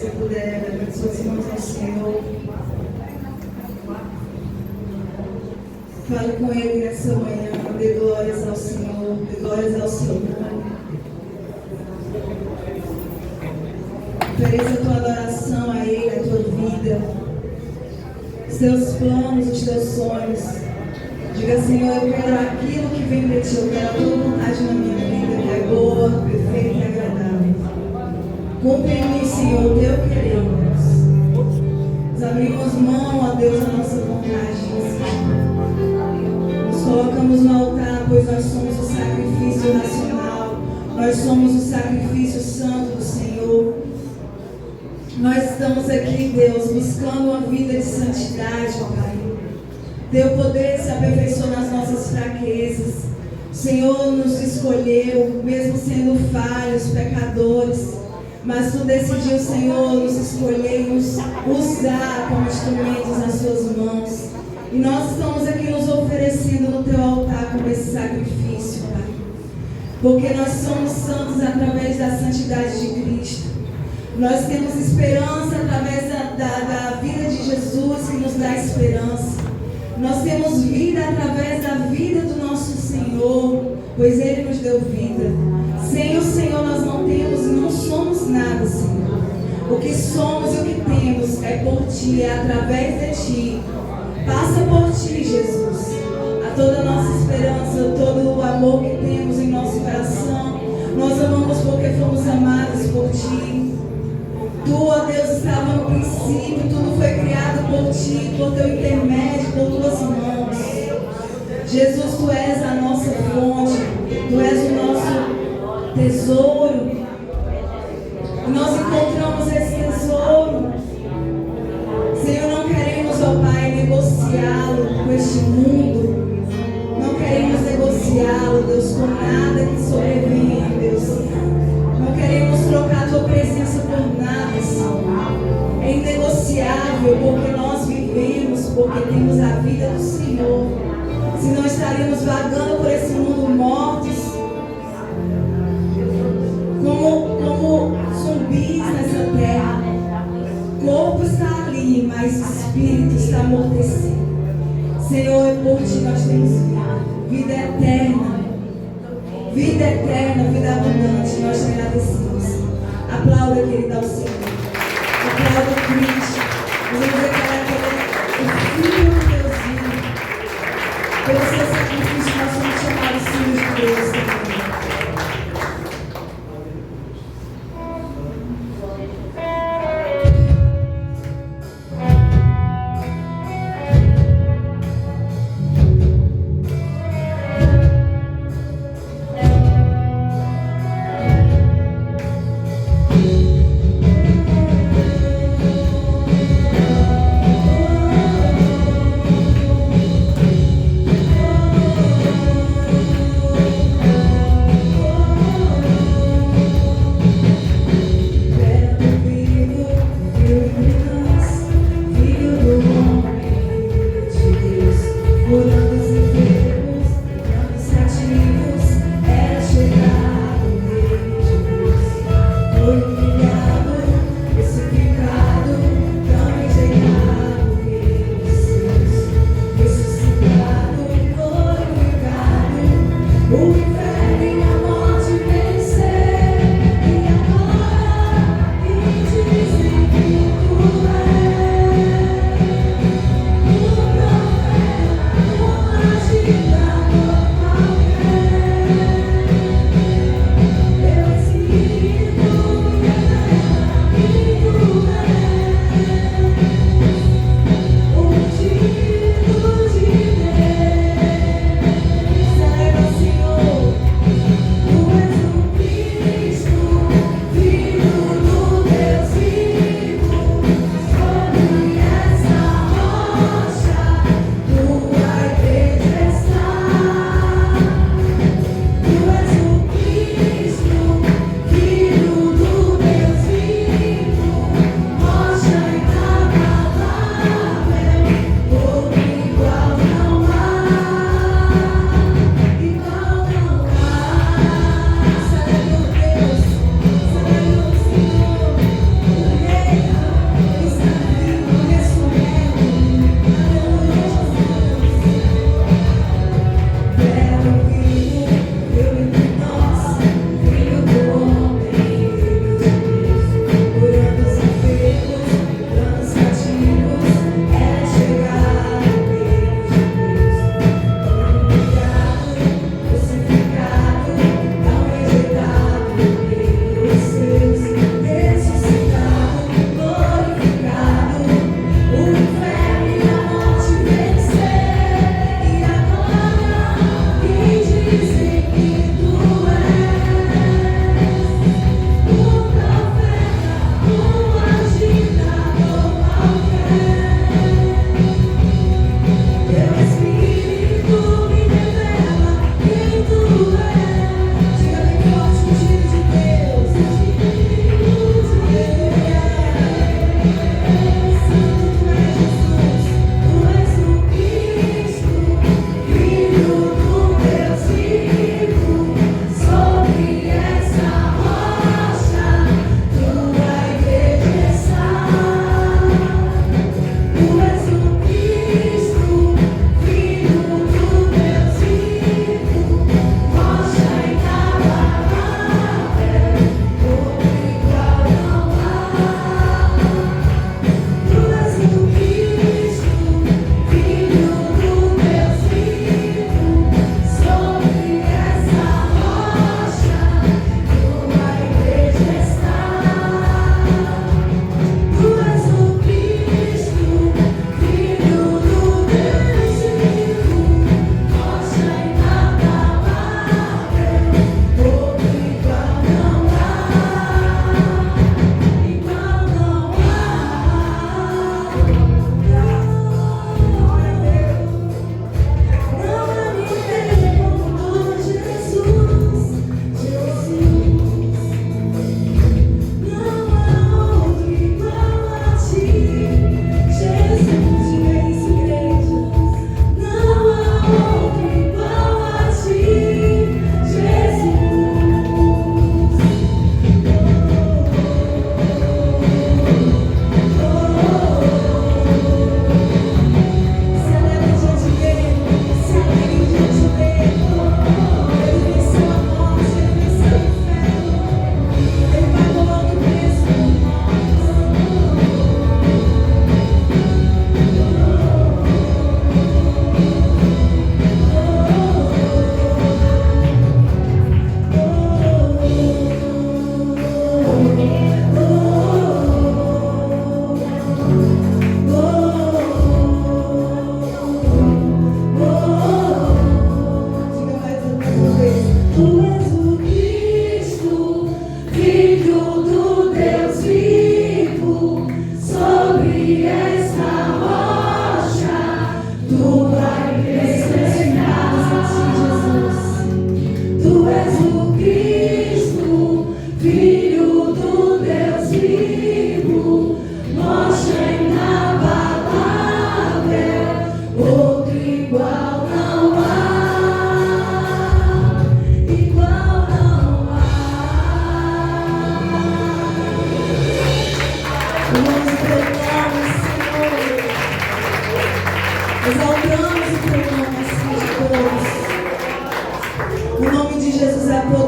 você puder levar suas mãos ao Senhor. Fale com Ele nessa manhã. Dê glórias ao Senhor. Dê glórias ao Seu nome. Ofereça a tua adoração a Ele, a tua vida, os teus planos, os teus sonhos. Diga, Senhor, eu quero aquilo que vem de Ti. Eu quero a tua vontade na minha vida, que é boa, perfeita e agradável. Cumpre em mim, Senhor, o teu querer, Deus. Nós abrimos mão, ó Deus, a nossa vontade. Nos colocamos no altar, pois nós somos o sacrifício nacional. Nós somos o sacrifício santo do Senhor. Nós estamos aqui, Deus, buscando uma vida de santidade, Pai. Teu poder se aperfeiçoa nas nossas fraquezas. O Senhor nos escolheu, mesmo sendo falhos, pecadores. Mas Tu decidiu, Senhor, nos escolher e nos usar como instrumentos nas Suas mãos. E nós estamos aqui nos oferecendo no Teu altar como esse sacrifício, Pai. Porque nós somos santos através da santidade de Cristo. Nós temos esperança através da vida de Jesus, que nos dá esperança. Nós temos vida através da vida do nosso Senhor, pois Ele nos deu vida. Sem o Senhor nós não temos e não somos nada, Senhor. O que somos e o que temos é por Ti, é através de Ti. Passa por Ti, Jesus. A toda a nossa esperança, todo o amor que temos em nosso coração, nós amamos porque fomos amados por Ti. Tu, ó Deus, estava no princípio, tudo foi criado por Ti, por Teu intermédio, por Tuas mãos. Jesus, Tu és a nossa fonte, Tu és o nosso tesouro. E nós encontramos esse tesouro. Senhor, não queremos, ó Pai, negociá-lo com este mundo. Não queremos negociá-lo, Deus, com nada que sobrevenha, Deus. Não queremos trocar a Tua presença por nada, Senhor. É inegociável, porque nós vivemos, porque temos a vida do Senhor. Se não estaríamos vagando por esse mundo mortos, como zumbis nessa terra. O corpo está ali, mas o espírito está amortecido. Senhor, é por Ti nós temos vida eterna. Vida eterna, vida abundante, nós te agradecemos. Aplauda, querida, ao Senhor. Aplauda Cristo. Vamos declarar que Ele é o Filho de Deus vivo. Pelo seu sacrifício, nós somos chamados filhos de Deus também.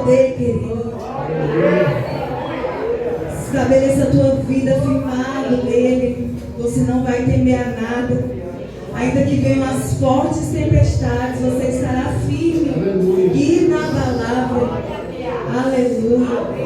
poder, querido. Estabeleça a tua vida firmado nele. Você não vai temer a nada. Ainda que venham as fortes tempestades, você estará firme, inabalável. Aleluia.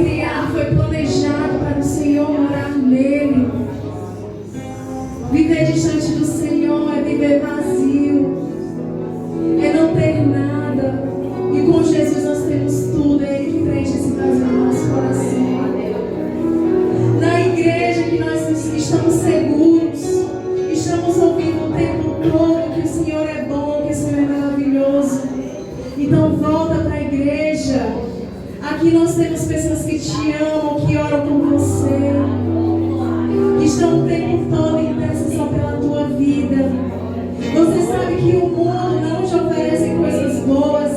criado, foi planejado para o Senhor morar nele. Viver distante do Senhor é viver vazio, é não ter nada. E com Jesus nós temos tudo, é Ele que preenche esse vazio no nosso coração. Na igreja que nós estamos seguros, estamos ouvindo o tempo todo que o Senhor é bom, que o Senhor é maravilhoso. Então volta para a igreja. Aqui nós temos pessoas que te amam, que oram por você, que estão o tempo todo em intercessão pela tua vida. Você sabe que o mundo não te oferece coisas boas,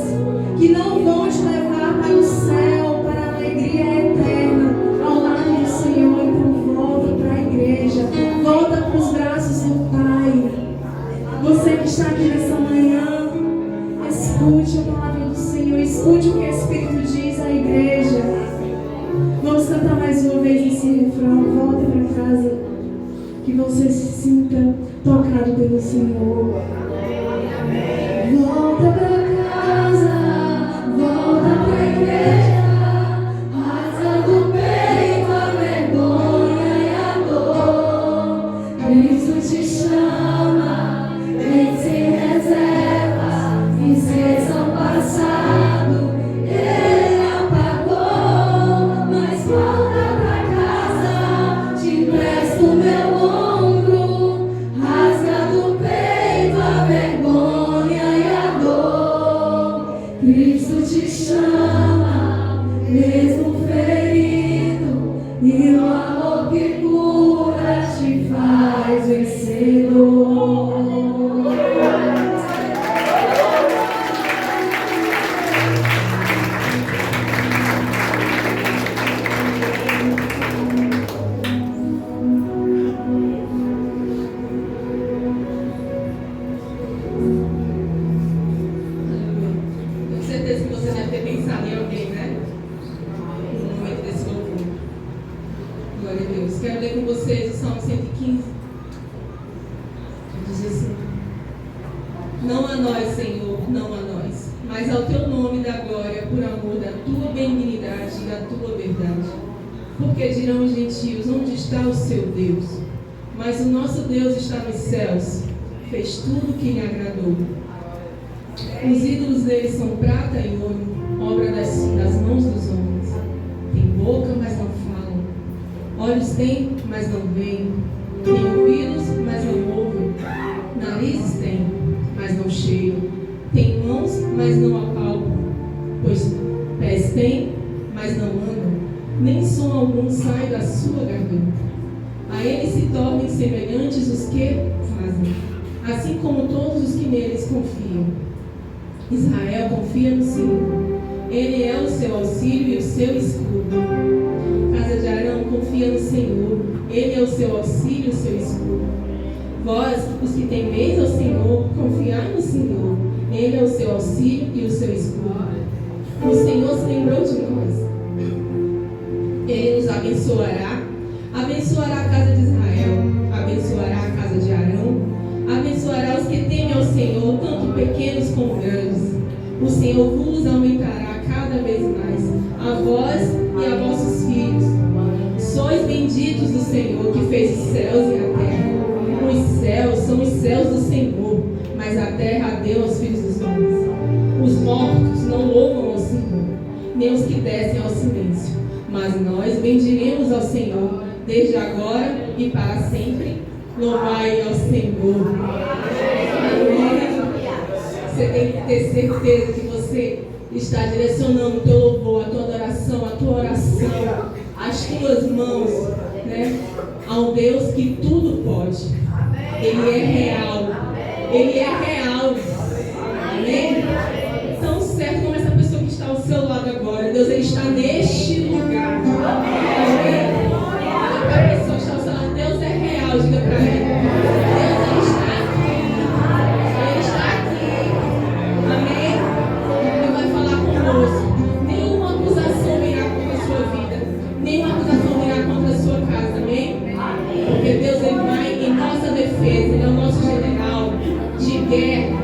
que não vão te levar para o céu, para a alegria eterna, ao lado do Senhor. Então volta para a igreja, volta para os braços do Pai. Você que está aqui nessa manhã, escute a palavra do Senhor, escute o que o Espírito diz à igreja. Vamos cantar mais uma vez esse refrão. Volta para casa, que você se sinta tocado pelo Senhor. Volta para casa, volta para a igreja, rasga do peito a vergonha e a dor. Cristo te chama, vem sem reserva, esqueça o passado, Ele apagou. Mas volta pra casa, te empresto o meu ombro, rasga do peito a vergonha e a dor. Cristo te chama, mesmo ferido, e o amor que cura te faz vencedor. Tenho certeza que você deve ter pensado em alguém, né? No momento desse louvor. Glória a Deus. Quero ler com vocês o Salmo 115. Diz assim: Não a nós, Senhor, não a nós, mas ao teu nome dá glória por amor da tua benignidade e da tua verdade. Porque dirão os gentios: onde está o seu Deus? Mas o nosso Deus está nos céus, fez tudo o que lhe agradou. Os ídolos deles são prata e ouro, obra das mãos dos homens. Tem boca, mas não falam. Olhos têm, mas não veem. Tem ouvidos, mas não ouvem. Narizes têm, mas não cheiram. Tem mãos, mas não apalpam. Pois pés têm, mas não andam. Nem som algum sai da sua garganta. A eles se tornem semelhantes os que fazem, assim como todos os que neles confiam. Israel confia no Senhor. Ele é o seu auxílio e o seu escudo. Casa de Arão confia no Senhor. Ele é o seu auxílio e o seu escudo. Vós, os que temeis ao Senhor, confiai no Senhor. Ele é o seu auxílio e o seu escudo. O Senhor se lembrou de nós. Ele nos abençoará. Abençoará a casa de Israel. Abençoará a casa de Arão. Abençoará os que temem ao Senhor, tanto pequenos como grandes. O Senhor vos aumentará cada vez mais, a vós e a vossos filhos. Sois benditos do Senhor, que fez os céus e a terra. Os céus são os céus do Senhor, mas a terra a deu aos filhos dos homens. Os mortos não louvam ao Senhor, nem os que descem ao silêncio. Mas nós bendiremos ao Senhor, desde agora e para sempre. Louvai ao Senhor. Você tem que ter certeza que você está direcionando o teu louvor, a tua adoração, a tua oração, as tuas mãos, né, ao Deus que tudo pode. Ele é real. Ele é real. Amém? Tão certo como essa pessoa que está ao seu lado agora. Deus, Ele está neste lugar. Amém? A pessoa que está ao seu lado, Deus é real. Diga para ele. Deus, Ele está aqui. Ele está aqui. Amém? Ele vai falar conosco. Nenhuma acusação virá contra a sua vida. Nenhuma acusação virá contra a sua casa. Amém? Porque Deus, Ele vai em nossa defesa. Ele é o nosso general de guerra.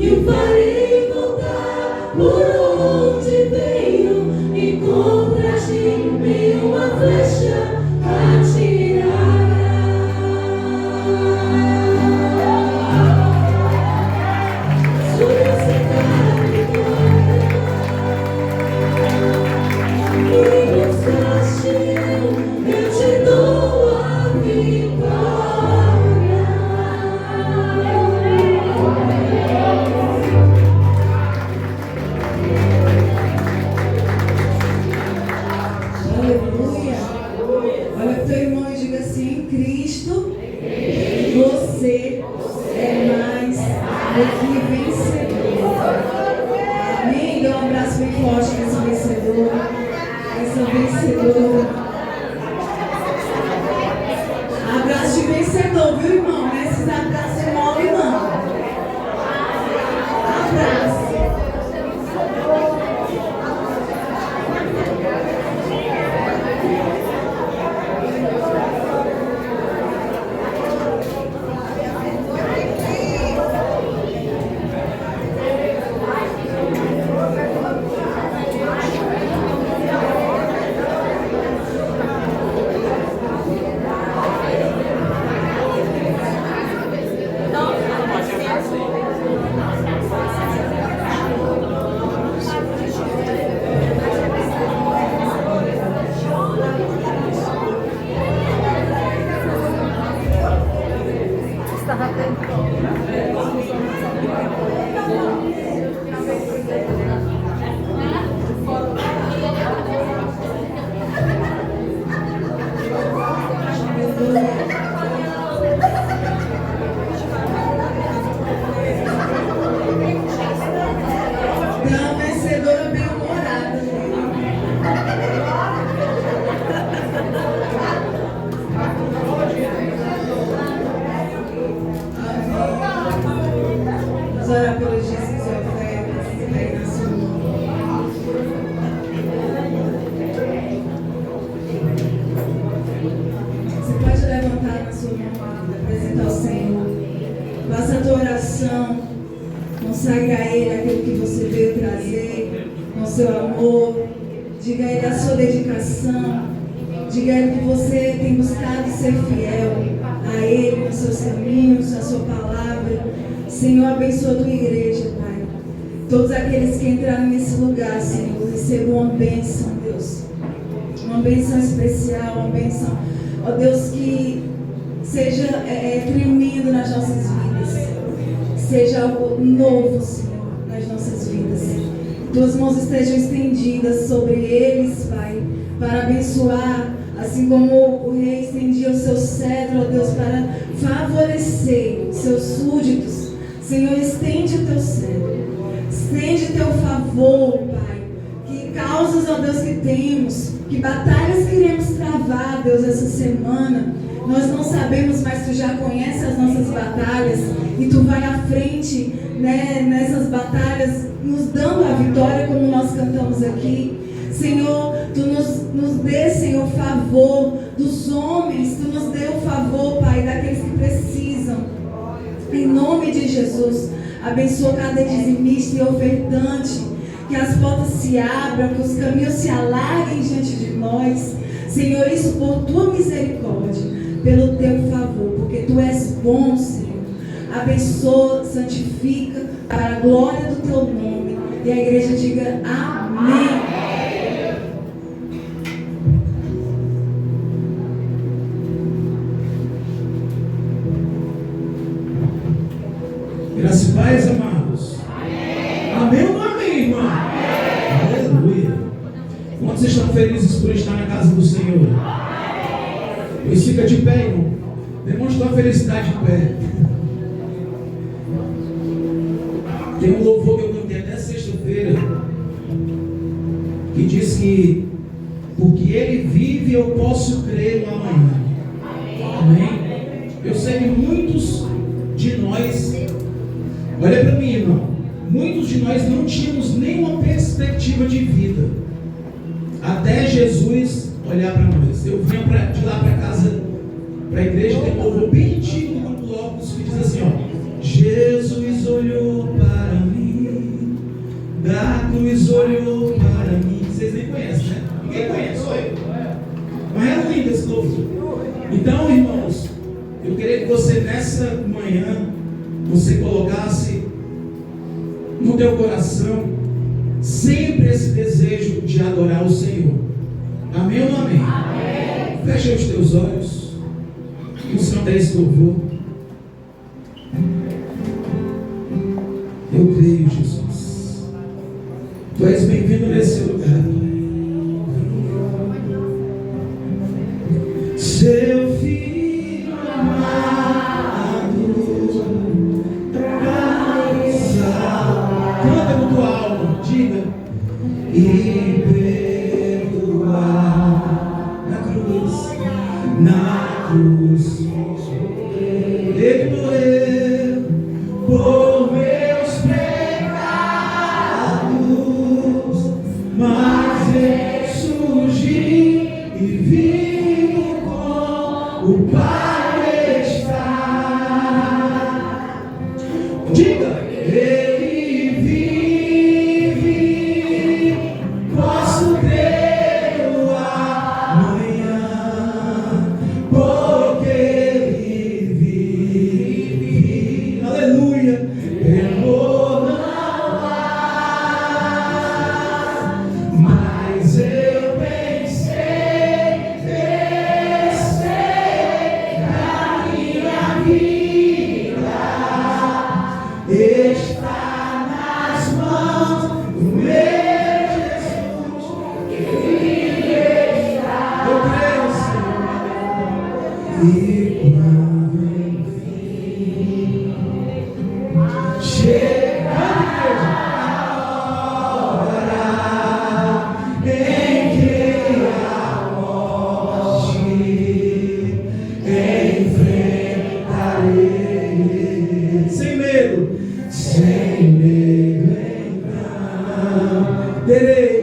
e o farei voltar por onde veio, e contra ti nenhuma flecha atirará. Sobre esse carne e nos castigos eu te dou a vitória. Aleluia. Olha para o teu irmão e diga assim: em Cristo você é mais do que vencedor. Amém? Dê um abraço bem forte nesse vencedor. Essa vencedora. Abraço de vencedor, viu, irmão? Não é esses abraços mole, não. Abraço. Então, vencedora bem-humorada. Vamos orar pelos dízimos e ofertas aí na sua mão. Você pode levantar na sua mão, apresentar ao Senhor. Faça a tua oração. Consagra a Ele aquilo que você veio trazer, com seu amor. Diga a Ele a sua dedicação. Diga a Ele que você tem buscado ser fiel a Ele nos seus caminhos, a sua palavra. Senhor, abençoa a tua igreja, Pai. Todos aqueles que entraram nesse lugar, Senhor, recebam uma bênção, Deus. Uma bênção especial, uma bênção, ó Deus, que seja tremendo nas nossas vidas. Seja algo novo, Senhor, nas nossas vidas. Tuas mãos estejam estendidas sobre eles, Pai, para abençoar, assim como o rei estendia o seu cetro, ó Deus, para favorecer os seus súditos. Senhor, estende o teu cetro, estende o teu favor, Pai. Que causas, ó Deus, que temos, que batalhas queremos travar, Deus, essa semana. Nós não sabemos, mas Tu já conheces as nossas batalhas e Tu vai à frente, né, nessas batalhas, nos dando a vitória, como nós cantamos aqui. Senhor, Tu nos dê, Senhor, favor dos homens. Tu nos dê o favor, Pai, daqueles que precisam. Em nome de Jesus, abençoa cada dizimista e ofertante. Que as portas se abram, que os caminhos se alarguem diante de nós. Senhor, isso por Tua misericórdia, pelo Teu favor, porque Tu és bom, Senhor. Abençoa, santifica, para a glória do Teu nome. E a igreja diga amém. Graças e paz, amados. Amém ou não amém, irmão? Aleluia. Quantos estão felizes por estar na casa do Senhor? Pois fica de pé, irmão. Demonstra tua felicidade de pé. Tem um louvor que eu cantei até sexta-feira, que diz que porque Ele vive, eu posso crer no amanhã. Amém? Eu sei que muitos de nós, olha para mim, irmão, muitos de nós não tínhamos nenhuma perspectiva de vida até Jesus olhar para nós. Eu vinha de lá para casa, para a igreja, tem um louvor bem antigo do Grupo Locos que diz assim, ó: Jesus olhou para manhã você colocasse no teu coração sempre esse desejo de adorar o Senhor. Amém ou não amém? Amém. Fecha os teus olhos. Vamos cantar esse louvor. Eu creio, Jesus. Tu és bem-vindo nesse lugar. Seu filho amado, canta com tua alma, diga. E perdoar na cruz, ele morreu por meus pecados, mas ressurgi e vivo com o Pai está. Diga, ele vive, posso crer no amanhã, porque ele vive. Aleluia. Temor não há, mas eu pensei na minha vida está nas mãos do meu Jesus, que vive está. Eu creio, Senhor. E quando enfim chega a hora em que a morte enfrentarei sem medo, então terei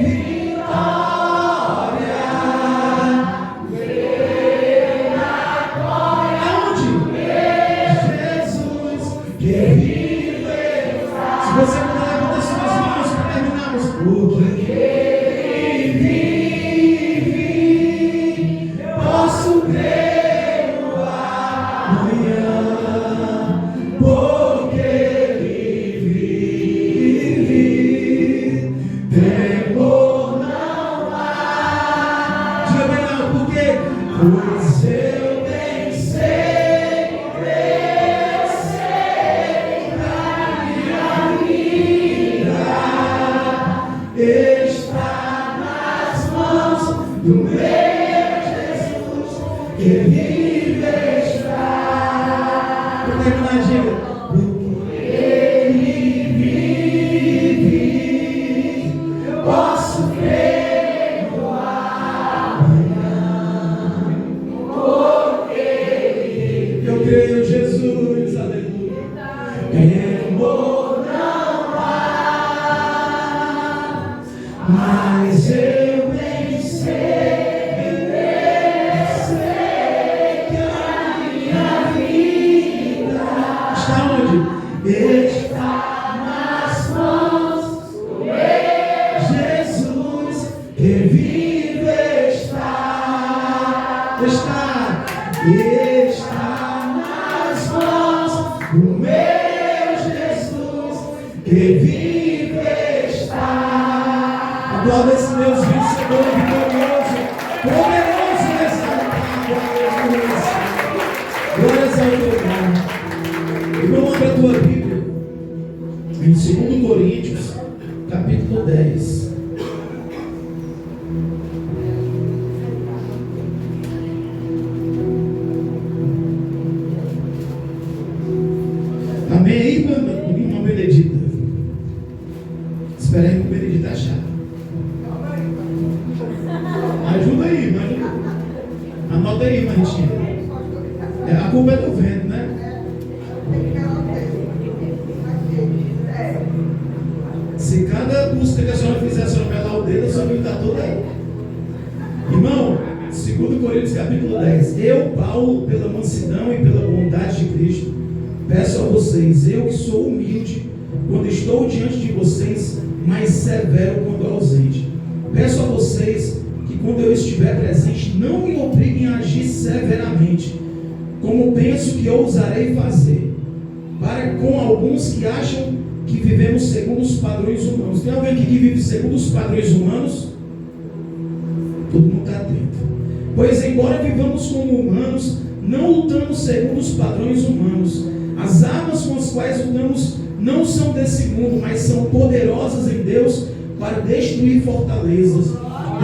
vitória. Aonde? Jesus que vive. Se você puder levantar suas mãos para terminarmos, porque ele vive, posso crer no amanhã, porque ele vive, temor não há. Diga bem não, por quê? Pois eu bem sei na minha vida está nas mãos do meu Jesus, que vive está. Vou terminar, diga. Porque ele vive, eu posso crer no amanhã, porque eu creio, Jesus, aleluia. Temor não há, mas eu bem sei que a minha vida está onde? Está nas mãos do meu Jesus, que vive está nas mãos do meu Jesus, que vive está. Aplauda esse Deus vencedor e vitorioso, poderoso nessa terra. Glórias ao teu nome. Irmão, abre a tua Bíblia em 2 Coríntios, capítulo 10. Amém aí, irmã Benedita? Espera aí, irmã Benedita achar. Ajuda aí, me ajuda. Anota aí, Martinha. A culpa é do vento, né? Se cada busca que a senhora fizer, a senhora pegar o dedo, a senhora vai estar toda aí. Irmão, 2 Coríntios capítulo 10. Eu, Paulo, pela mansidão e pela bondade de Cristo, peço a vocês, eu que sou humilde, quando estou diante de vocês, mas severo quando ausente. Peço a vocês que quando eu estiver presente, não me obriguem a agir severamente, como penso que ousarei fazer, para com alguns que acham que vivemos segundo os padrões humanos. Tem alguém aqui que vive segundo os padrões humanos? Todo mundo está atento. Pois embora vivamos como humanos, não lutamos segundo os padrões humanos. As armas com as quais lutamos não são desse mundo, mas são poderosas em Deus para destruir fortalezas.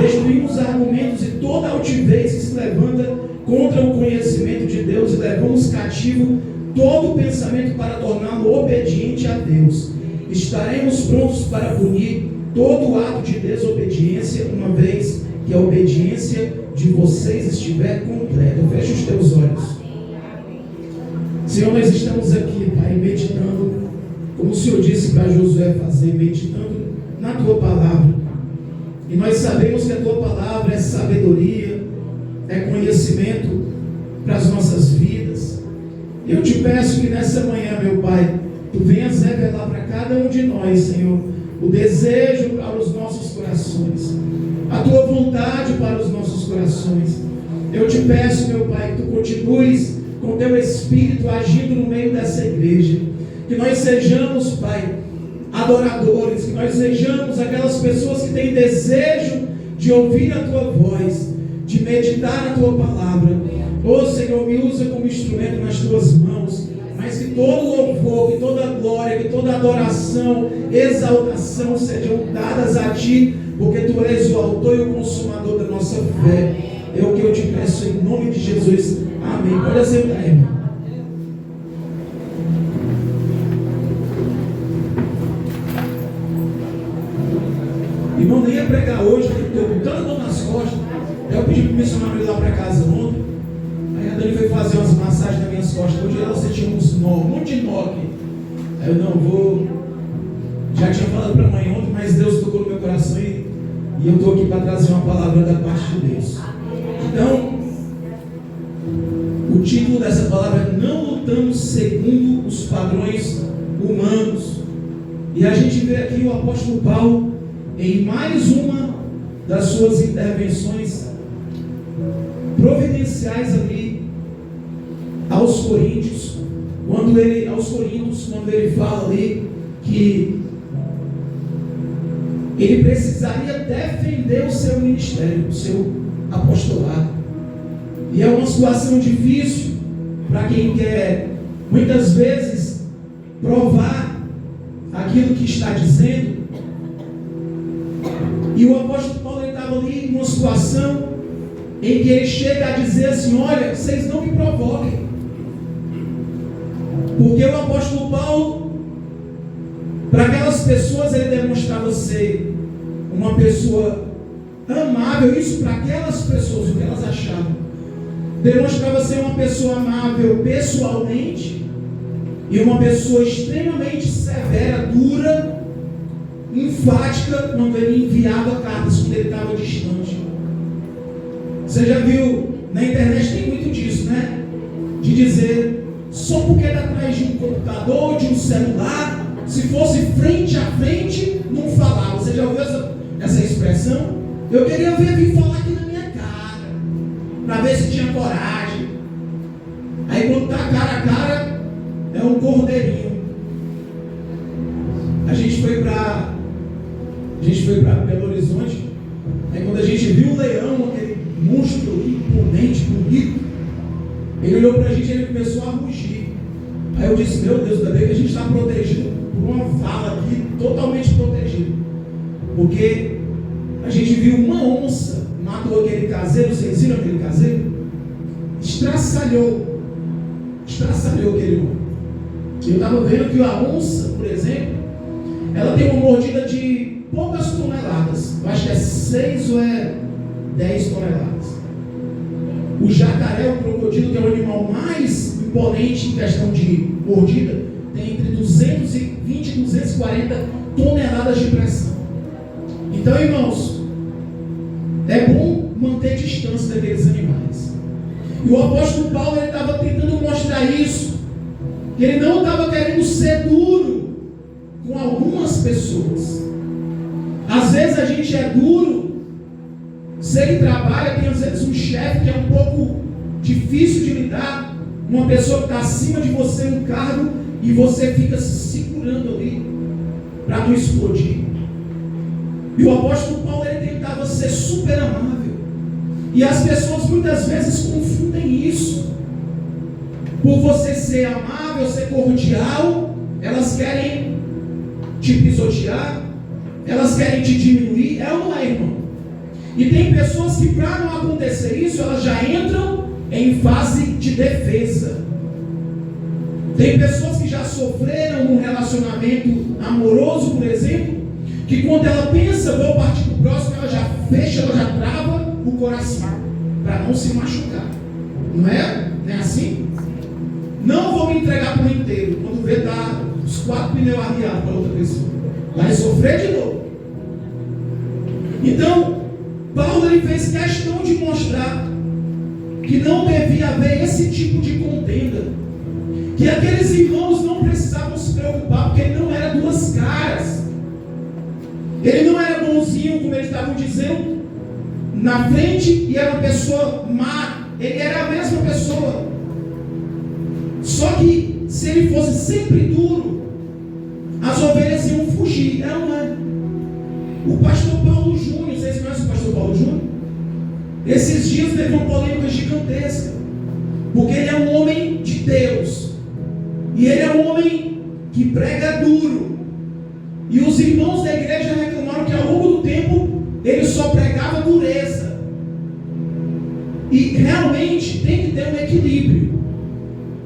Destruímos argumentos e toda altivez que se levanta contra o conhecimento de Deus e levamos cativo todo pensamento para torná-lo obediente a Deus. Estaremos prontos para punir todo ato de desobediência, uma vez que a obediência de vocês estiver completa. Feche os teus olhos. Senhor, nós estamos aqui, Pai, meditando, como o Senhor disse para Josué fazer, meditando na Tua Palavra. E nós sabemos que a Tua Palavra é sabedoria, é conhecimento para as nossas vidas. Eu te peço que nessa manhã, meu Pai, Tu venhas revelar para cada um de nós, Senhor, o desejo para os nossos corações, a Tua vontade para os nossos corações. Eu te peço, meu Pai, que Tu continues com Teu Espírito agindo no meio dessa igreja, que nós sejamos, Pai, adoradores, que nós sejamos aquelas pessoas que têm desejo de ouvir a Tua voz, de meditar na Tua palavra. Ô Senhor, me usa como instrumento nas Tuas mãos, mas que todo louvor, que toda glória, que toda adoração, exaltação sejam dadas a Ti, porque Tu és o autor e o consumador da nossa fé. É o que eu te peço em nome de Jesus. Amém. Pode assentar, irmão. Irmão, nem ia pregar hoje, porque estou com tanta dor nas costas. Eu pedi para o missionário ir lá para casa ontem. Aí a Dani foi fazer umas massagens nas minhas costas. Hoje ela sentia uns nó, um monte de nó aqui. Aí eu não vou. Já tinha falado para a mãe ontem, mas Deus tocou no meu coração e eu estou aqui para trazer uma palavra da parte de Deus. Então, o título dessa palavra é Não Lutamos Segundo os Padrões Humanos. E a gente vê aqui o apóstolo Paulo em mais uma das suas intervenções providenciais ali aos Coríntios, quando ele fala ali que ele precisaria defender o seu ministério, o seu apostolado. E é uma situação difícil para quem quer muitas vezes provar aquilo que está dizendo. E o apóstolo Paulo estava ali em uma situação em que ele chega a dizer assim: olha, vocês não me provoquem, porque o apóstolo Paulo, para aquelas pessoas, ele demonstrava ser uma pessoa amável. Isso para aquelas pessoas, o que elas achavam, demonstrava ser uma pessoa amável pessoalmente e uma pessoa extremamente severa, dura, enfática quando ele enviava cartas, quando ele estava distante. Você já viu, na internet tem muito disso, né? De dizer, só porque está atrás de um computador, de um celular, se fosse frente a frente, não falava. Você já ouviu essa expressão? Eu queria vir falar aqui na minha cara, para ver se tinha coragem. Aí quando está cara a cara, é um cordeirinho. A gente foi para Belo Horizonte. Aí quando a gente viu o leão, aquele monstro imponente, bonito, ele olhou para a gente e ele começou a rugir. Aí eu disse, meu Deus, ainda bem que a gente está protegido por uma vala aqui, totalmente protegido. Porque a gente viu uma onça, matou aquele caseiro, vocês viram aquele caseiro? Estraçalhou aquele homem. Eu estava vendo que a onça, por exemplo, ela tem uma mordida de poucas toneladas. Eu acho que é 6 ou 10 toneladas. O jacaré, o crocodilo, que é o animal mais imponente em questão de mordida, tem entre 220 e 240 toneladas de pressão. Então, irmãos, é bom manter distância daqueles animais. E o apóstolo Paulo estava tentando mostrar isso, que ele não estava querendo ser duro com algumas pessoas. Às vezes a gente é duro, se ele trabalha, tem às vezes um chefe que é um pouco difícil de lidar, uma pessoa que está acima de você no cargo e você fica se segurando ali para não explodir. E o apóstolo Paulo, ele tentava ser super amável. E as pessoas muitas vezes confundem isso. Por você ser amável, ser cordial, elas querem te pisotear, elas querem te diminuir. É ou não é, irmão? E tem pessoas que, para não acontecer isso, elas já entram em fase de defesa. Tem pessoas que já sofreram um relacionamento amoroso, por exemplo, que quando ela pensa, vou partir para o próximo, ela já fecha, ela já trava o coração, para não se machucar. Não é? Não é assim? Não vou me entregar por inteiro. Quando vê, dá os 4 pneus arriados para outra pessoa. Vai sofrer de novo. Então, Paulo, ele fez questão de mostrar que não devia haver esse tipo de contenda. Que aqueles irmãos não precisavam se preocupar, porque ele não era duas caras. Ele não era bonzinho, como eles estavam dizendo, na frente, e era uma pessoa má. Ele era a mesma pessoa. Só que, se ele fosse sempre duro, as ovelhas iam fugir. É ou não é? O pastor Paulo Júnior, vocês conhecem o pastor Paulo Júnior? Esses dias teve uma polêmica gigantesca. Porque ele é um homem de Deus. E ele é um homem que prega duro. E os irmãos da igreja reclamaram que ao longo do tempo ele só pregava dureza. E realmente tem que ter um equilíbrio.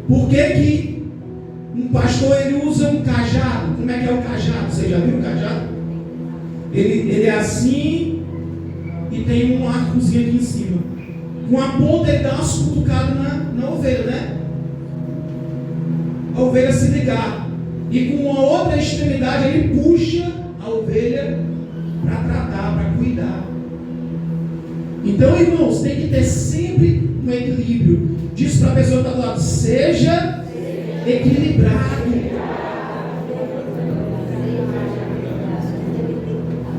Por que que um pastor ele usa um cajado? Como é que é o cajado? Você já viu o cajado? Ele é assim e tem um arcozinho aqui em cima. Com a ponta ele dá umas cutucadas na ovelha, né? A ovelha se ligar. E com a outra extremidade ele puxa a ovelha para tratar, para cuidar. Então, irmãos, tem que ter sempre um equilíbrio. Diz para a pessoa que está do lado: seja equilibrado.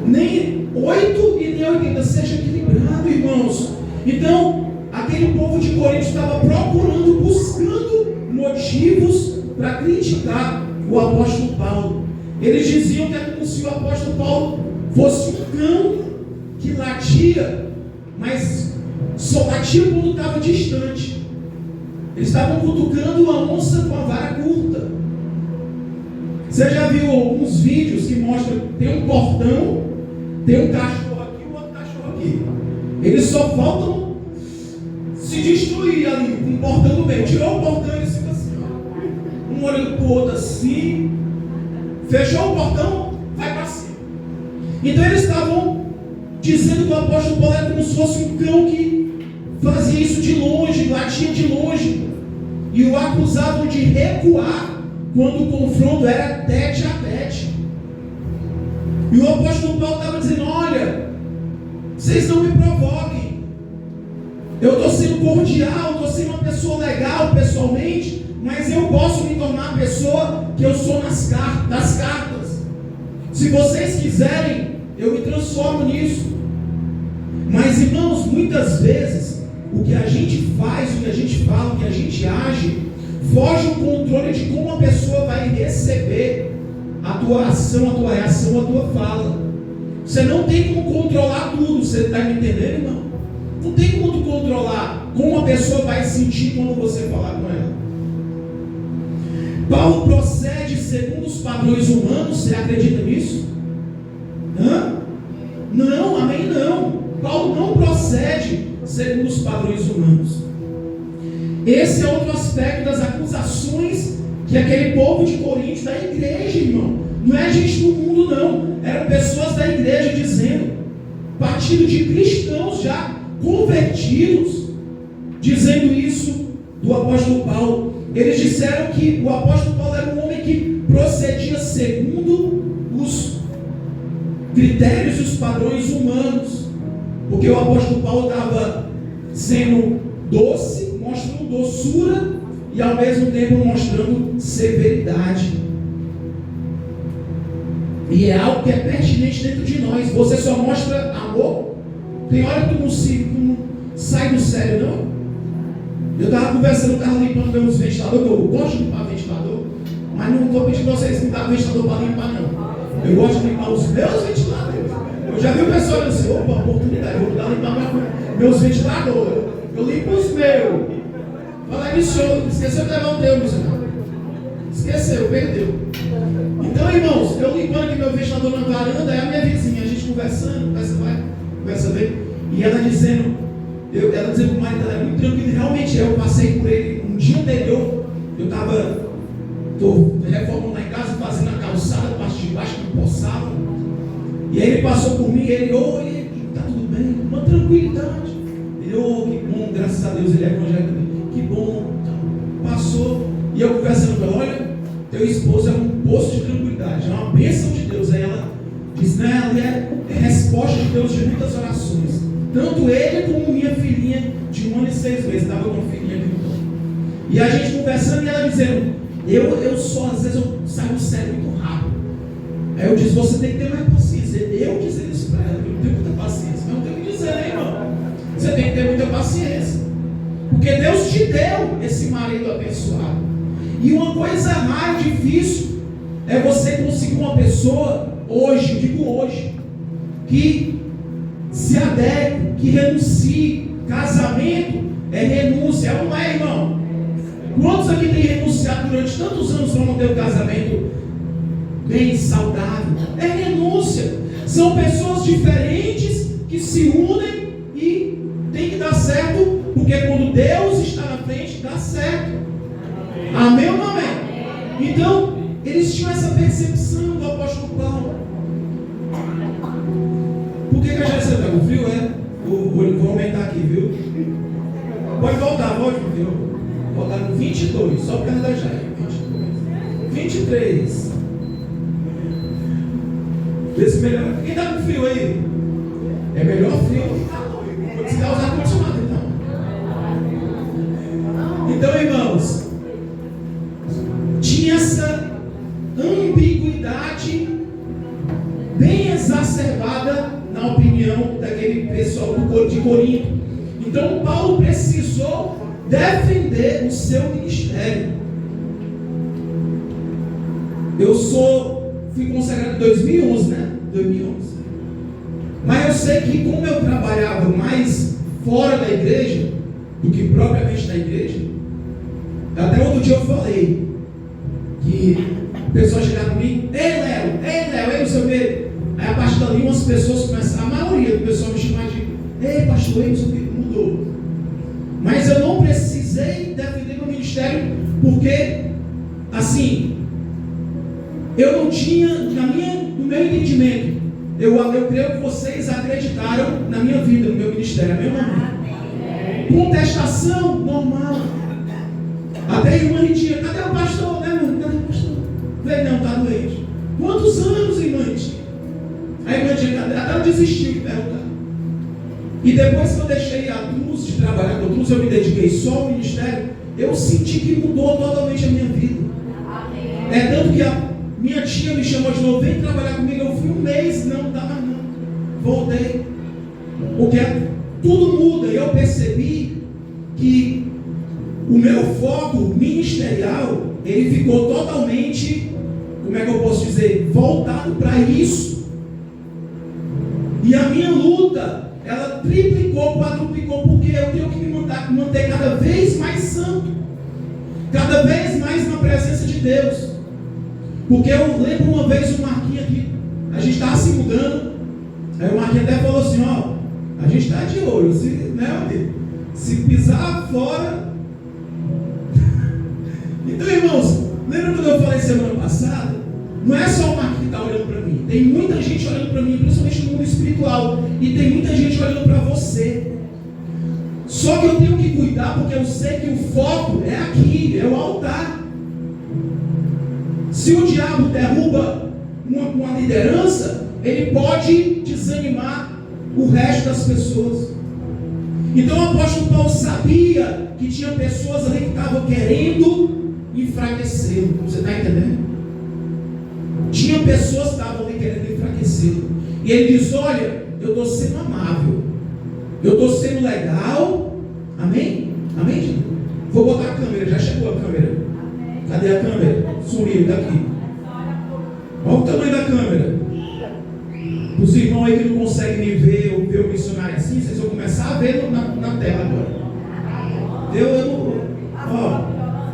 Nem 8 e nem 80, seja equilibrado, irmãos. Então, aquele povo de Corinto estava procurando, buscando motivos para criticar o apóstolo Paulo. Eles diziam que é como se o apóstolo Paulo fosse um cão que latia, mas só latia quando estava distante. Eles estavam cutucando a onça com a vara curta. Você já viu alguns vídeos que mostram, tem um portão, tem um cachorro aqui e o outro cachorro aqui. Eles só faltam se destruir ali, com o portão do meio. Tirou o portão e eles ficam assim, ó. Um olhando para o outro assim. Fechou o portão, vai para cima. Então eles estavam dizendo que o apóstolo Paulo era como se fosse um cão que fazia isso de longe, latia de longe. E o acusavam de recuar quando o confronto era tete a tete. E o apóstolo Paulo estava dizendo: olha, vocês não me provoquem. Eu estou sendo cordial, estou sendo uma pessoa legal pessoalmente, mas eu posso me tornar a pessoa que eu sou das cartas. Se vocês quiserem, eu me transformo nisso. Mas, irmãos, muitas vezes o que a gente faz, o que a gente fala, o que a gente age, foge o controle de como a pessoa vai receber a tua ação, a tua reação, a tua fala. Você não tem como controlar tudo. Você está me entendendo, irmão? Não tem como tu controlar como a pessoa vai sentir quando você falar com ela. Paulo procede segundo os padrões humanos. Você acredita nisso? Não, amém, não. Paulo não procede segundo os padrões humanos. Esse é outro aspecto das acusações que aquele povo de Corinto, da igreja, irmão, não é gente do mundo, não. Eram pessoas da igreja dizendo, partido de cristãos já convertidos, dizendo isso do apóstolo Paulo. Eles disseram que o apóstolo Paulo era um homem que procedia segundo os critérios e os padrões humanos, porque o apóstolo Paulo estava sendo doce, mostrando doçura e ao mesmo tempo mostrando severidade. E é algo que é pertinente dentro de nós. Você só mostra amor. Tem hora que tu não sai do sério, não? Eu estava conversando, eu estava limpando meus ventiladores. Eu gosto de limpar ventilador, mas não estou pedindo vocês que dar ventilador para limpar, não. Eu gosto de limpar os meus ventiladores. Eu já vi o pessoal dizendo assim: opa, oportunidade, vou dar limpar meus ventiladores. Eu limpo os meus. Fala aí, senhor, esqueceu de levar o teu, missionário. Esqueceu, perdeu. Então, irmãos, eu limpando aqui meu ventilador na varanda, é a minha vizinha, a gente conversando, conversa bem, e ela dizendo que o marido dela é muito tranquilo. Realmente, eu passei por ele um dia anterior, estou reformando lá em casa, fazendo a calçada, parte de baixo, que empoçava, e aí ele passou por mim, ele, oi, tá tudo bem, uma tranquilidade. Ele, que bom, graças a Deus, ele é evangélico também, que bom. Então, passou, e eu conversando com ela: olha, teu esposo é um poço de tranquilidade, é uma bênção de Deus. Aí ela diz: né, ela é resposta de Deus de muitas orações. Tanto ele como minha filhinha de 1 ano e 6 meses, estava com uma filhinha aqui no campo. E a gente conversando e ela dizendo: eu só, às vezes eu saio do sério muito rápido. Aí eu disse: você tem que ter mais paciência. Eu dizendo isso para ela, eu não tenho muita paciência, mas eu tenho que dizer, né, irmão? Você tem que ter muita paciência, porque Deus te deu esse marido abençoado. E uma coisa mais difícil é você conseguir uma pessoa hoje, eu digo hoje, que se adeque, que renuncie. Casamento é renúncia, não é, irmão? Quantos aqui têm renunciado durante tantos anos para não ter um casamento bem saudável? É renúncia. São pessoas diferentes que se unem e tem que dar certo, porque quando Deus está na frente, dá certo. Amém ou não amém? Então, eles tinham essa percepção do apóstolo Paulo. Por que a Jéssica está com frio? Vou aumentar aqui, viu? Pode voltar, volte, viu? Voltar no 22, só por causa da Jair. 23. Vê se melhor. Quem está com frio aí? É melhor frio. Você está usando ar-condicionado, então. Então, irmãos, tinha essa ambiguidade bem exacerbada na opinião daquele pessoal de Corinto. Então Paulo precisou defender o seu ministério. Fui consagrado em 2011, né? 2011. Mas eu sei que como eu trabalhava mais fora da igreja do que propriamente na igreja, até outro dia eu falei que o pessoal chegava para mim: ei Léo, não sei o quê. Aí a partir dali umas pessoas começaram, a maioria do pessoal me chamar de: ei pastor, não sei o quê, mudou. Mas eu não precisei defender meu ministério, porque assim, eu não tinha, no meu entendimento, eu creio que vocês acreditaram na minha vida, no meu ministério, amém? Contestação normal. Até a irmã Ritinha: cadê o pastor? Né, irmã? Cadê o pastor? Falei: não, está doente. Quantos anos, irmã Ritinha? A irmã Ritinha até eu desisti de perguntar. E depois que eu deixei a Cruz, de trabalhar com a Cruz, eu me dediquei só ao ministério, eu senti que mudou totalmente a minha vida. É tanto que a minha tia me chamou de novo: vem trabalhar comigo. Eu fui um mês, não dá mais não. Voltei. Porque tudo muda. E eu percebi que o meu foco ministerial, ele ficou totalmente, como é que eu posso dizer, voltado para isso. E a minha luta, ela triplicou, quadruplicou, porque eu tenho que me manter cada vez mais santo, cada vez mais na presença de Deus. Porque eu lembro uma vez o Marquinhos aqui, a gente estava se mudando, aí o Marquinhos até falou assim: ó, a gente está de olho, se pisar fora. Então, irmãos, lembra quando eu falei semana passada? Não é só o Marquinhos que está olhando para mim, tem muita gente olhando para mim, principalmente no mundo espiritual, e tem muita gente olhando para você. Só que eu tenho que cuidar, porque eu sei que o foco é aqui, é o altar. Se o diabo derruba uma liderança, ele pode desanimar o resto das pessoas. Então o apóstolo Paulo sabia que tinha pessoas ali que estavam querendo enfraquecê-lo. Você está entendendo? Tinha pessoas que estavam ali querendo enfraquecê-lo. E ele diz: olha, eu estou sendo amável, eu estou sendo legal. Amém? Amém, gente? Cadê a câmera? Sumiu daqui. Olha o tamanho da câmera. Os irmãos aí que não conseguem me ver ou ver o missionário assim, vocês vão começar a ver na tela agora.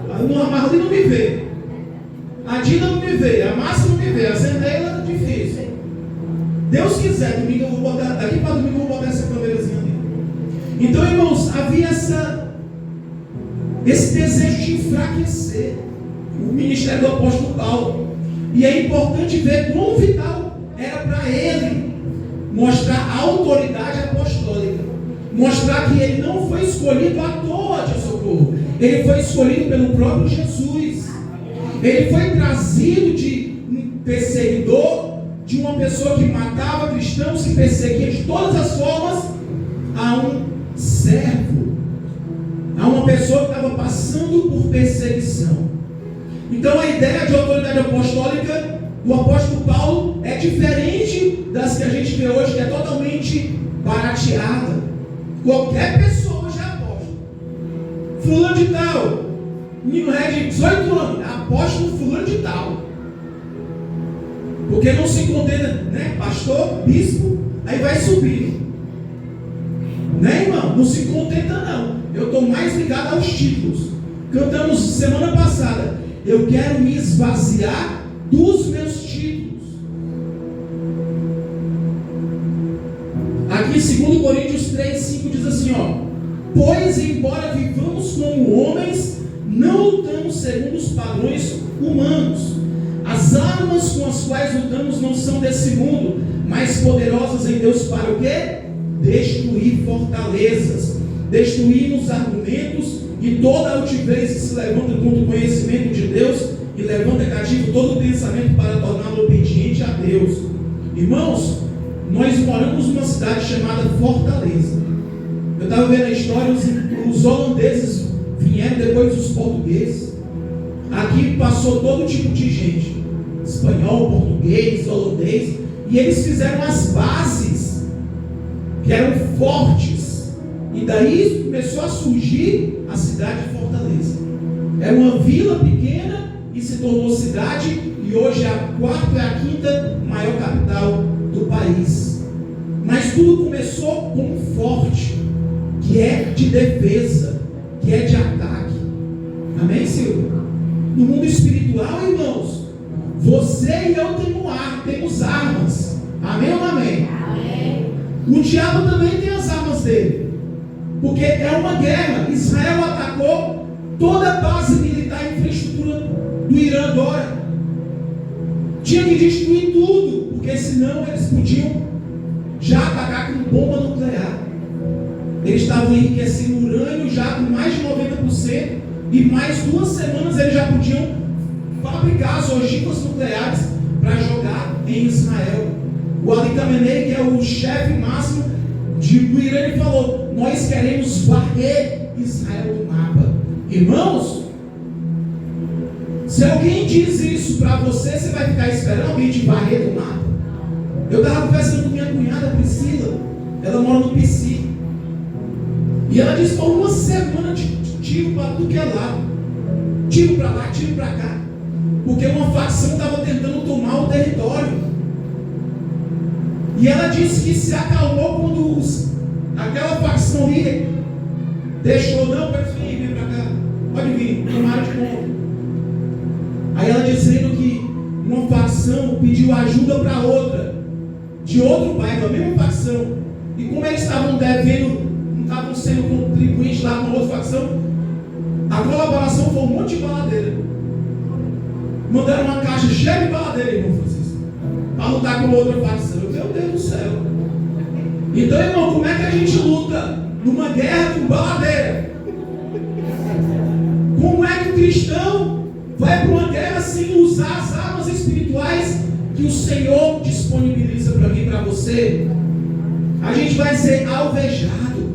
A Marli não me vê. A Dina não me vê. A Márcia não me vê. A Zendeila é difícil. Deus quiser, domingo eu vou botar. Daqui para domingo eu vou botar essa câmerazinha ali. Então, irmãos, havia esse desejo de enfraquecer o ministério do apóstolo Paulo. E é importante ver quão vital era para ele mostrar a autoridade apostólica, mostrar que ele não foi escolhido à toa de socorro, ele foi escolhido pelo próprio Jesus. Ele foi trazido de um perseguidor, de uma pessoa que matava cristãos, que perseguia de todas as formas, a um servo, a uma pessoa que estava passando por perseguição. Então a ideia de autoridade apostólica do apóstolo Paulo é diferente das que a gente vê hoje, que é totalmente barateada. Qualquer pessoa hoje é apóstolo. Fulano de tal, menino de 18 anos, apóstolo fulano de tal. Porque não se contenta, né? Pastor, bispo, aí vai subindo. Né, irmão? Não se contenta não. Eu estou mais ligado aos títulos. Cantamos semana passada. Eu quero me esvaziar dos meus títulos. Aqui 2 Coríntios 3:5 diz assim, pois embora vivamos como homens, não lutamos segundo os padrões humanos. As armas com as quais lutamos não são desse mundo, mas poderosas em Deus para o quê? Destruir fortalezas. Destruímos argumentos e toda altivez que se levanta contra o conhecimento de Deus e levanta cativo todo o pensamento para torná-lo obediente a Deus. Irmãos, nós moramos numa cidade chamada Fortaleza. Eu estava vendo a história, os holandeses vieram depois dos portugueses. Aqui passou todo tipo de gente, espanhol, português, holandês, e eles fizeram as bases que eram fortes. E daí começou a surgir a cidade de Fortaleza. Era uma vila pequena e se tornou cidade, e hoje é a quarta e a quinta maior capital do país. Mas tudo começou com um forte, que é de defesa, que é de ataque. Amém, Silvio? No mundo espiritual, irmãos, você e eu temos armas. Amém ou não amém? Amém. O diabo também tem as armas dele. Porque é uma guerra. Israel atacou toda a base militar e infraestrutura do Irã agora. Tinha que destruir tudo, porque senão eles podiam já atacar com bomba nuclear. Eles estavam enriquecendo urânio já com mais de 90%, e mais 2 semanas eles já podiam fabricar as ogivas nucleares para jogar em Israel. O Ali Khamenei, que é o chefe máximo do Irã, ele falou: nós queremos varrer Israel do mapa. Irmãos, se alguém diz isso para você, você vai ficar esperando alguém te varrer do mapa? Eu estava conversando com minha cunhada Priscila, ela mora no PC, e ela disse: por uma semana de tiro para tudo que é lado, tiro para lá, tiro para cá, porque uma facção estava tentando tomar o território. E ela disse que se acalmou quando aquela facção ali deixou: não, pode vir, vem para cá, pode vir, tomaram de conta. Aí ela dizendo que uma facção pediu ajuda para outra, de outro bairro, a mesma facção, e como eles estavam devendo, não estavam sendo contribuintes lá com a outra facção, a colaboração foi um monte de baladeira. Mandaram uma caixa cheia de baladeira, irmão Francisco, para lutar com a outra facção. Meu Deus do céu. Então, irmão, como é que a gente luta numa guerra com baladeira? Como é que o cristão vai para uma guerra sem usar as armas espirituais que o Senhor disponibiliza para mim e para você? A gente vai ser alvejado.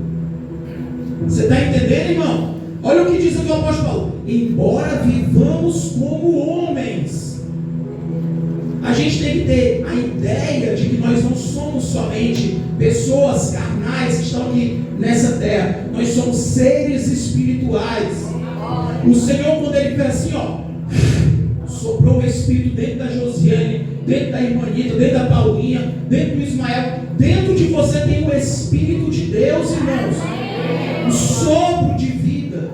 Você está entendendo, irmão? Olha o que diz aqui o apóstolo Paulo: embora vivamos como homens. A gente tem que ter a ideia de que nós não somos somente pessoas carnais que estão aqui nessa terra. Nós somos seres espirituais. O Senhor, quando Ele fez assim, soprou o Espírito dentro da Josiane, dentro da irmã Anitta, dentro da Paulinha, dentro do Ismael. Dentro de você tem o Espírito de Deus, irmãos. O sopro de vida.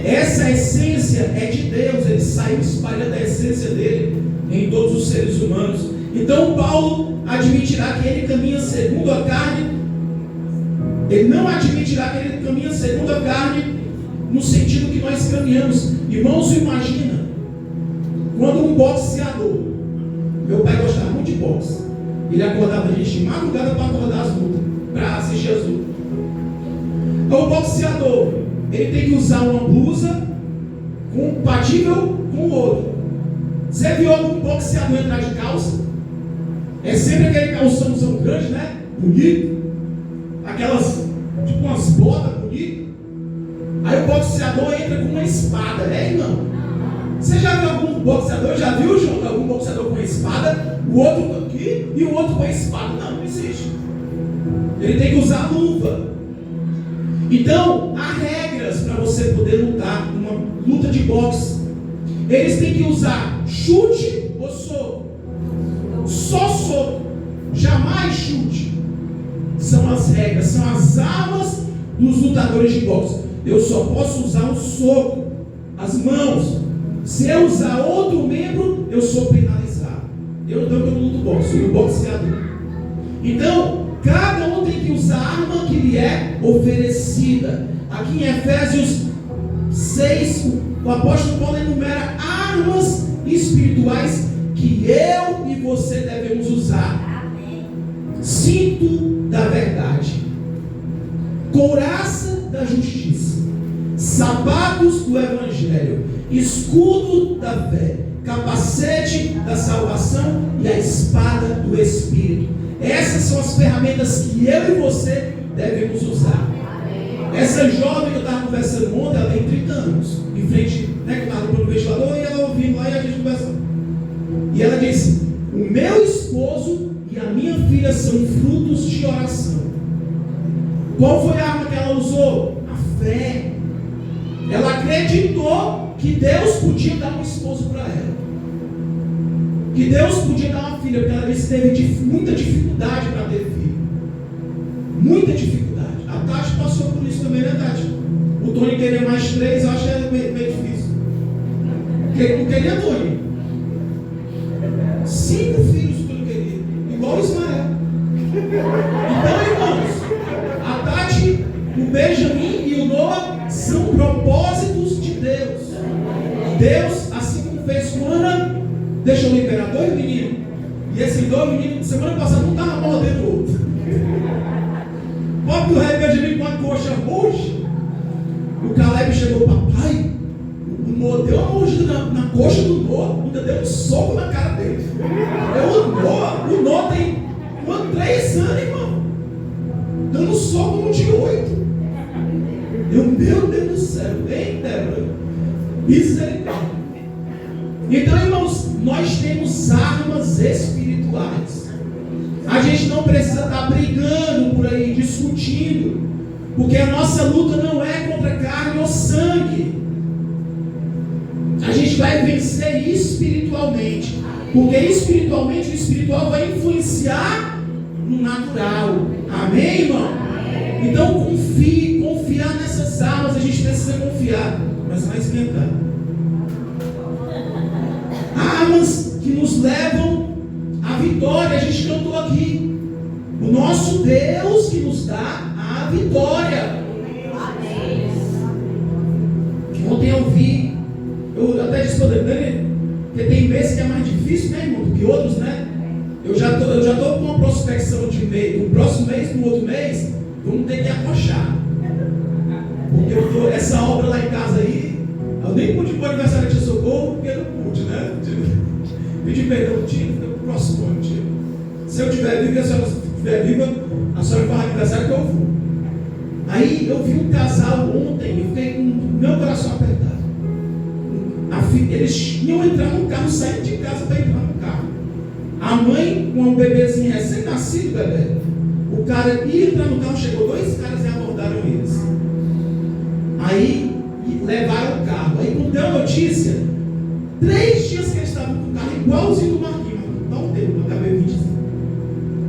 Essa essência é de Deus. Ele saiu espalhando a essência dele em todos os seres humanos. Então Paulo admitirá que ele caminha segundo a carne. Ele não admitirá que ele caminha segundo a carne no sentido que nós caminhamos. Irmãos, imagina quando um boxeador, meu pai gostava muito de boxe, ele acordava a gente de madrugada para acordar as lutas, para assistir as lutas. Então o boxeador, ele tem que usar uma blusa compatível com o outro. Você viu algum boxeador entrar de calça? É sempre aquele calção grande, né? Bonito. Aquelas, tipo umas botas bonitas. Aí o boxeador entra com uma espada. É, irmão? Você já viu algum boxeador? Já viu, João, algum boxeador com uma espada? O outro aqui e o outro com a espada? Não, não existe. Ele tem que usar luva. Então, há regras para você poder lutar numa luta de boxe. Eles têm que usar chute ou soco. Só soco. Jamais chute. São as regras, são as armas dos lutadores de boxe. Eu só posso usar o soco, as mãos. Se eu usar outro membro, eu sou penalizado. Eu não luto boxe, eu boxeador. Então, cada um tem que usar a arma que lhe é oferecida. Aqui em Efésios 6, o apóstolo Paulo enumera armas espirituais que eu e você devemos usar. Cinto da verdade, couraça da justiça, sapatos do evangelho, escudo da fé, capacete da salvação e a espada do Espírito. Essas são as ferramentas que eu e você devemos usar. Essa jovem que eu estava conversando ontem, ela tem 30 anos, em frente, né, que eu estava no ventilador, e ela ouvindo lá e a gente conversando. E ela disse: o meu esposo e a minha filha são frutos de oração. Qual foi a arma que ela usou? A fé. Ela acreditou que Deus podia dar um esposo para ela, que Deus podia dar uma filha, porque ela disse que teve muita dificuldade para ter filho. Muita dificuldade. A Tati passou por isso também, né, Tati? O Tony queria mais 3, eu acho que é meio difícil. Ele não queria Tony. 5 filhos que ele queria, igual o Ismael. Então, irmãos, a Tati, o Benjamin e o Noah são propósitos de Deus. Deus, assim como fez com Ana, deixou liberar 2 meninos. E esses 2 meninos, semana passada, um estava mordendo o outro. Pobre do rei Benjamin com a coxa roxa. O Caleb chegou: papai, o Noah deu uma mordida na coxa do Noah, ainda deu um soco na cara dele. O Noah tem 3 anos, irmão, dando soco no de 8. Meu Deus do céu, hein, Débora? Misericórdia. Então, irmãos, nós temos armas espirituais. A gente não precisa estar brigando por aí, discutindo, porque a nossa luta não é contra carne ou sangue. A gente vai vencer espiritualmente, porque espiritualmente o espiritual vai influenciar no natural. Amém, irmão? Então confie, confiar nessas armas. A gente precisa confiar, mas vai esquentar. Armas que nos levam à vitória. A gente cantou aqui: o nosso Deus que nos dá a vitória. Ontem eu vi, eu até disse para o Dani, porque tem meses que é mais difícil, né, irmão, do que outros, né? Eu já estou com uma prospecção de mês. No próximo mês, no outro mês, vamos ter que acochar. Porque essa obra lá em casa aí, eu nem pude ir para o aniversário de Socorro, porque não pude, né? Pedir perdão, tia, fica para o próximo ano, tia. Se eu estiver viva, e a senhora estiver viva, a senhora faz aniversário que eu vou. Aí eu vi um casal ontem, eu fiquei com o meu coração apertado. Eles iam entrar no carro, saindo de casa para entrar no carro. A mãe com um bebezinho recém-nascido, bebê. O cara ia entrar no carro, chegou 2 caras e abordaram eles. Aí levaram o carro. Aí quando deu a notícia, 3 dias que eles estavam com o carro, igualzinho do Marquinhos. Dá um tempo, eu acabei 25.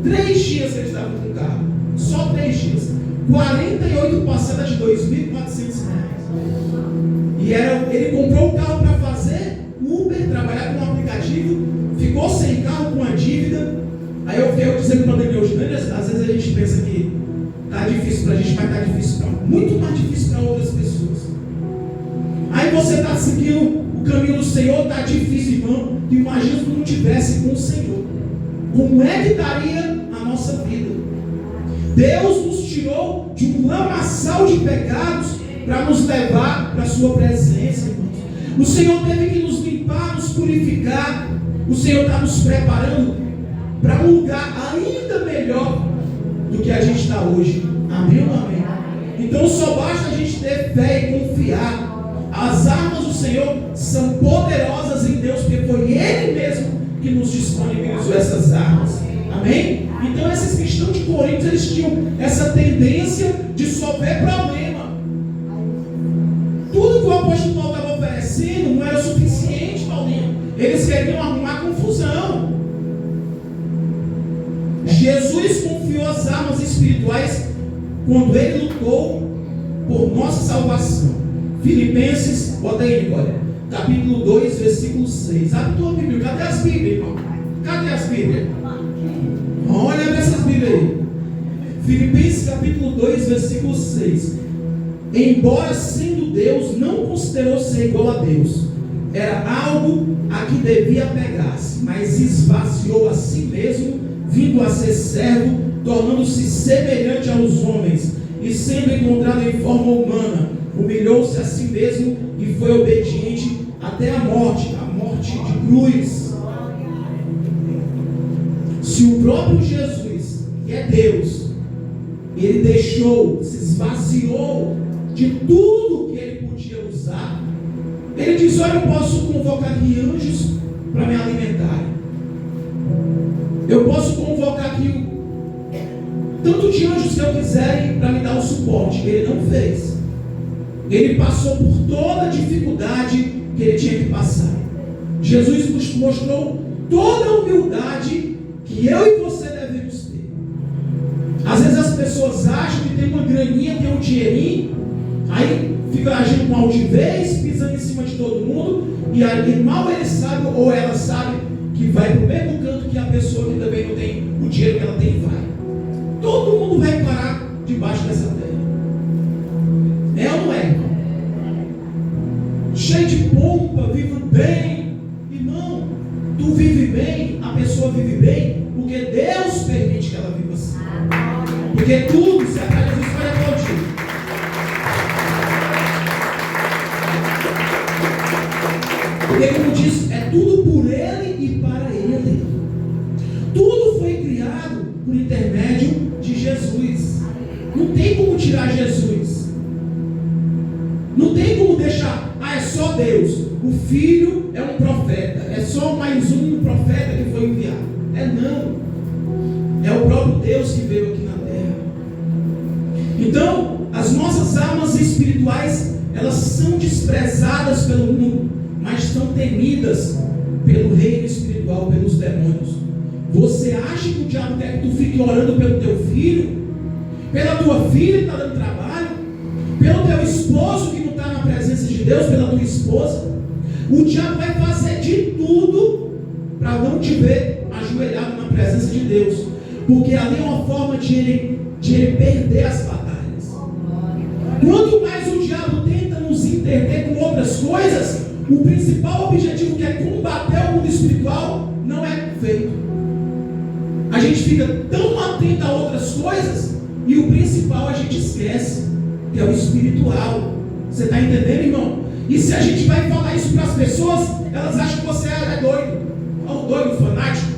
3 dias que eles estavam com o carro. Só 3 dias. 48 parcelas de R$2.400. E ele comprou o carro para fazer Uber, trabalhar com um aplicativo, ficou sem carro com a dívida. Aí eu venho dizendo para Daniel, às vezes a gente pensa que está difícil para a gente, mas está difícil muito mais difícil para outras pessoas. Aí você está seguindo o caminho do Senhor, está difícil, irmão. Tu imagina se tu não tivesse com o Senhor. Como é que estaria a nossa vida? Deus nos tirou de um lamaçal de pecados para nos levar para a sua presença, irmãos. O Senhor teve que nos limpar, nos purificar. O Senhor está nos preparando para um lugar ainda melhor do que a gente está hoje. Amém ou não amém? Então só basta a gente ter fé e confiar. As armas do Senhor são poderosas em Deus, porque foi Ele mesmo que nos disponibilizou essas armas. Amém? Então esses cristãos de Corinto, eles tinham essa tendência de só ver problema. Tudo que o apóstolo Paulo estava oferecendo não era suficiente, Paulinho. Eles queriam arrumar confusão. Jesus confiou as armas espirituais quando Ele lutou por nossa salvação. Filipenses, bota aí, Nicole, capítulo 2, versículo 6. Abre tua Bíblia. Cadê as Bíblias, irmão? Cadê as Bíblias? Olha essas Bíblias aí. Filipenses capítulo 2, versículo 6. Embora sendo Deus, não considerou ser igual a Deus. Era algo a que devia apegar-se, mas esvaziou a si mesmo, vindo a ser servo, tornando-se semelhante aos homens, e sendo encontrado em forma humana, humilhou-se a si mesmo e foi obediente até a morte de cruz. Se o próprio Jesus, que é Deus, Ele deixou, se esvaziou de tudo que Ele podia usar, Ele diz: olha, eu posso convocar aqui anjos para me alimentarem. Eu posso convocar aqui tanto de anjos que eu quiserem para me dar o suporte. Ele não fez. Ele passou por toda a dificuldade que ele tinha que passar. Jesus nos mostrou toda a humildade que eu e você devemos ter. Às vezes as pessoas acham que tem uma graninha, tem um dinheirinho, aí fica agindo com altivez, pisando em cima de todo mundo, e aí mal ele sabe ou ela sabe que vai para o mesmo canto que a pessoa que também não tem o dinheiro que ela tem, vai. Todo mundo vai parar debaixo dessa terra. É ou não é, irmão? Cheio de pompa, vivo bem. Irmão, tu vive bem, a pessoa vive bem, porque Deus permite que ela viva assim. Porque tudo, se é para Jesus, vai aplaudir. Porque, como diz, é tudo por Ele e para Ele. Tudo foi criado por intermédio de Jesus. Não tem como tirar Jesus. Não tem como deixar, é só Deus. O Filho é um profeta. É só mais um profeta que foi enviado. Não. É o próprio Deus que veio aqui na terra. Então, as nossas armas espirituais, elas são desprezadas pelo mundo, mas são temidas pelo reino espiritual, pelos demônios. Você acha que o diabo quer que tu fique orando pelo teu filho, pela tua filha que está dando trabalho, pelo teu esposo que não está na presença de Deus, pela tua esposa? O diabo vai fazer de tudo para não te ver ajoelhado na presença de Deus, porque ali é uma forma de ele perder as batalhas. Quanto mais o diabo tenta nos interter com outras coisas, o principal objetivo, que é combater o mundo espiritual, não é feito. A gente fica tão atento a outras coisas e o principal a gente esquece, que é o espiritual. Você está entendendo, irmão? E se a gente vai falar isso para as pessoas, elas acham que você é doido. Olha o doido, fanático.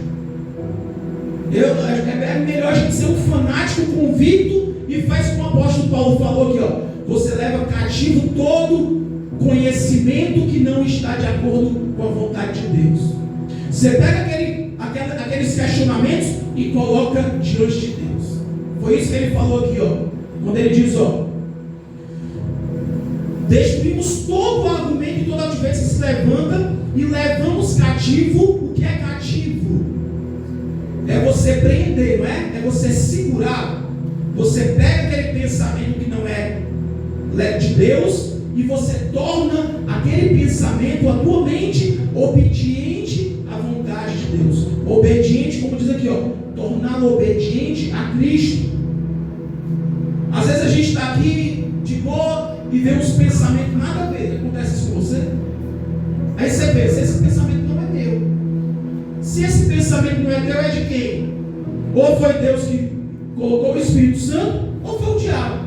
É melhor a gente ser um fanático convicto e faz como o apóstolo Paulo falou aqui, ó. Você leva cativo todo conhecimento que não está de acordo com a vontade de Deus. Você pega aqueles questionamentos e coloca diante de Deus. Foi isso que ele falou aqui, ó. Quando ele diz, ó, destruímos todo o argumento e toda a diferença que se levanta e levamos cativo o que é cativo. É você prender, não é? É você segurar. Você pega aquele pensamento que não é de Deus e você torna aquele pensamento, a tua mente, obediente à vontade de Deus. Obediente, como diz aqui, ó, torná-lo obediente a Cristo. Às vezes a gente está aqui de boa e vê uns pensamentos nada a ver. Acontece isso com você? Aí você pensa, esse pensamento não é meu. Se esse pensamento não é teu, é de quem? Ou foi Deus que colocou o Espírito Santo, ou foi o diabo.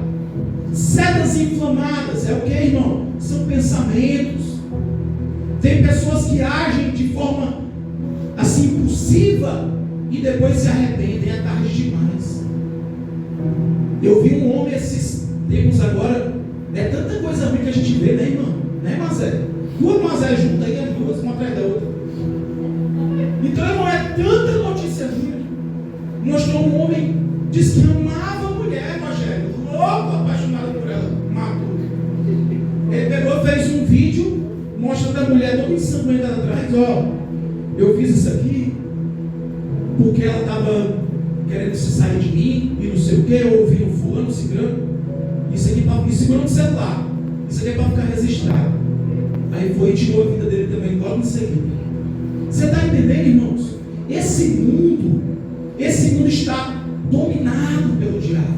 Setas inflamadas, é o que, irmão? São pensamentos. Tem pessoas que agem de forma assim impulsiva e depois se arrependem, é tarde demais. Eu vi um homem esses tempos agora, é tanta coisa ruim que a gente vê, né, irmão? Né, Mazé? Duas Mazé juntas aí, as duas, uma atrás da outra. Então, irmão, é tanta notícia ruim. Mostrou um homem, disse que amava a mulher, Rogério, louco, apaixonado por ela, matou. Ele pegou, fez um vídeo mostrando a mulher toda ensanguentada atrás. Ó, eu fiz isso aqui porque ela estava querendo se sair de mim e não sei o que, eu ouvi um fulano, cigano, isso aqui para segurando o celular, isso aqui é para ficar registrado. Aí foi e tirou a vida dele também, logo em seguida. Você está entendendo, irmãos? Esse mundo está dominado pelo diabo.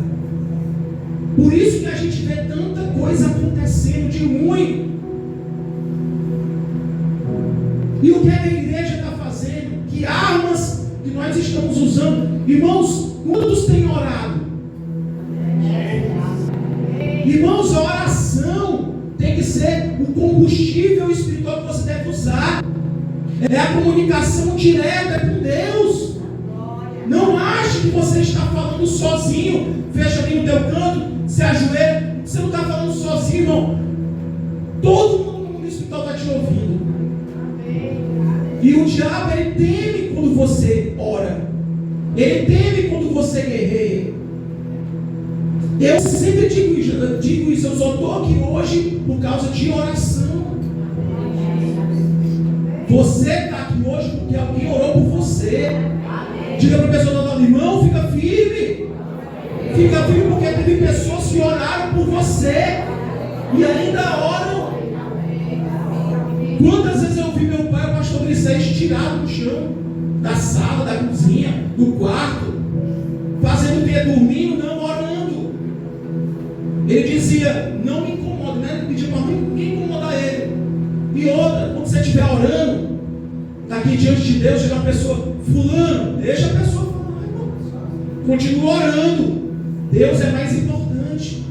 Por isso que a gente vê tanta coisa acontecendo de ruim. E o que a igreja está fazendo? Que armas que nós estamos usando? Irmãos, quantos têm orado? Irmãos, a oração tem que ser o combustível espiritual que você deve usar. É a comunicação direta com Deus. Não ache que você está falando sozinho. Fecha ali no teu canto, se ajoelha. Você não está falando sozinho, irmão. Todo mundo no mundo espiritual está te ouvindo. E o diabo, ele teme quando você ora. Ele teme quando você guerreia. Eu sempre digo isso. Eu só estou aqui hoje por causa de oração. Você está aqui hoje porque alguém orou por você. Diga para a pessoa do lado, irmão, fica firme. Fica firme porque teve pessoas que oraram por você e ainda oram. Quantas vezes eu vi meu pai, o pastor Grisés, tirado no chão, da sala, da cozinha, do quarto, fazendo o que? Dormindo, não, orando. Ele dizia, não me incomoda, né? Ele pedia para ninguém incomodar ele. E outra, quando você estiver orando, aqui diante de Deus, chega uma pessoa, fulano, deixa a pessoa falar, irmão. Continua orando. Deus é mais importante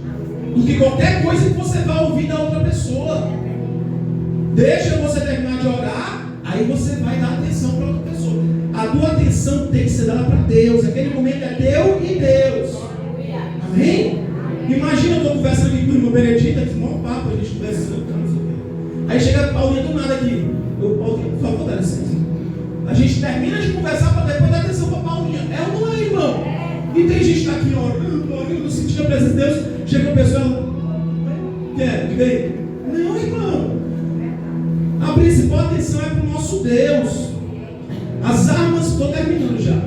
do que qualquer coisa que você vai ouvir da outra pessoa. Deixa você terminar de orar, aí você vai dar atenção para outra pessoa. A tua atenção tem que ser dada para Deus. Aquele momento é teu e Deus. Amém? Imagina, eu estou conversando aqui com o irmão Benedito, aqui, maior papo, a gente conversando, aí chega a Paulinha do nada aqui. Paulinha, por favor, dá licença. A gente termina de conversar para depois dar atenção para a Paulinha. É ou não é, irmão? E tem gente que está aqui orando, sentindo a presença de Deus. Chega uma pessoa, quer? Diga aí. Não, irmão. A principal atenção é para o nosso Deus. As armas, estou terminando já.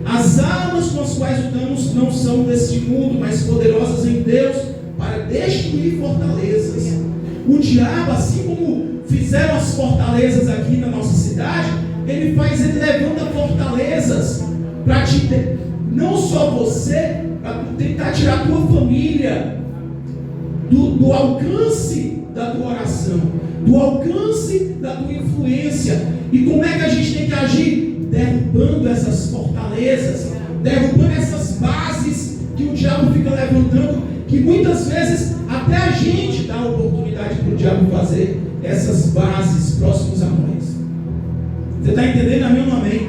As armas com as quais lutamos não são desse mundo, mas poderosas em Deus para destruir fortalezas. O diabo, assim como fizeram as fortalezas aqui na nossa cidade, ele levanta fortalezas para te ter, não só você, para tentar tirar a tua família do alcance da tua oração, do alcance da tua influência. E como é que a gente tem que agir? Derrubando essas fortalezas, derrubando essas bases que o diabo fica levantando, que muitas vezes até a gente dá a oportunidade para o diabo fazer essas bases próximas a nós. Você está entendendo? Amém ou não amém?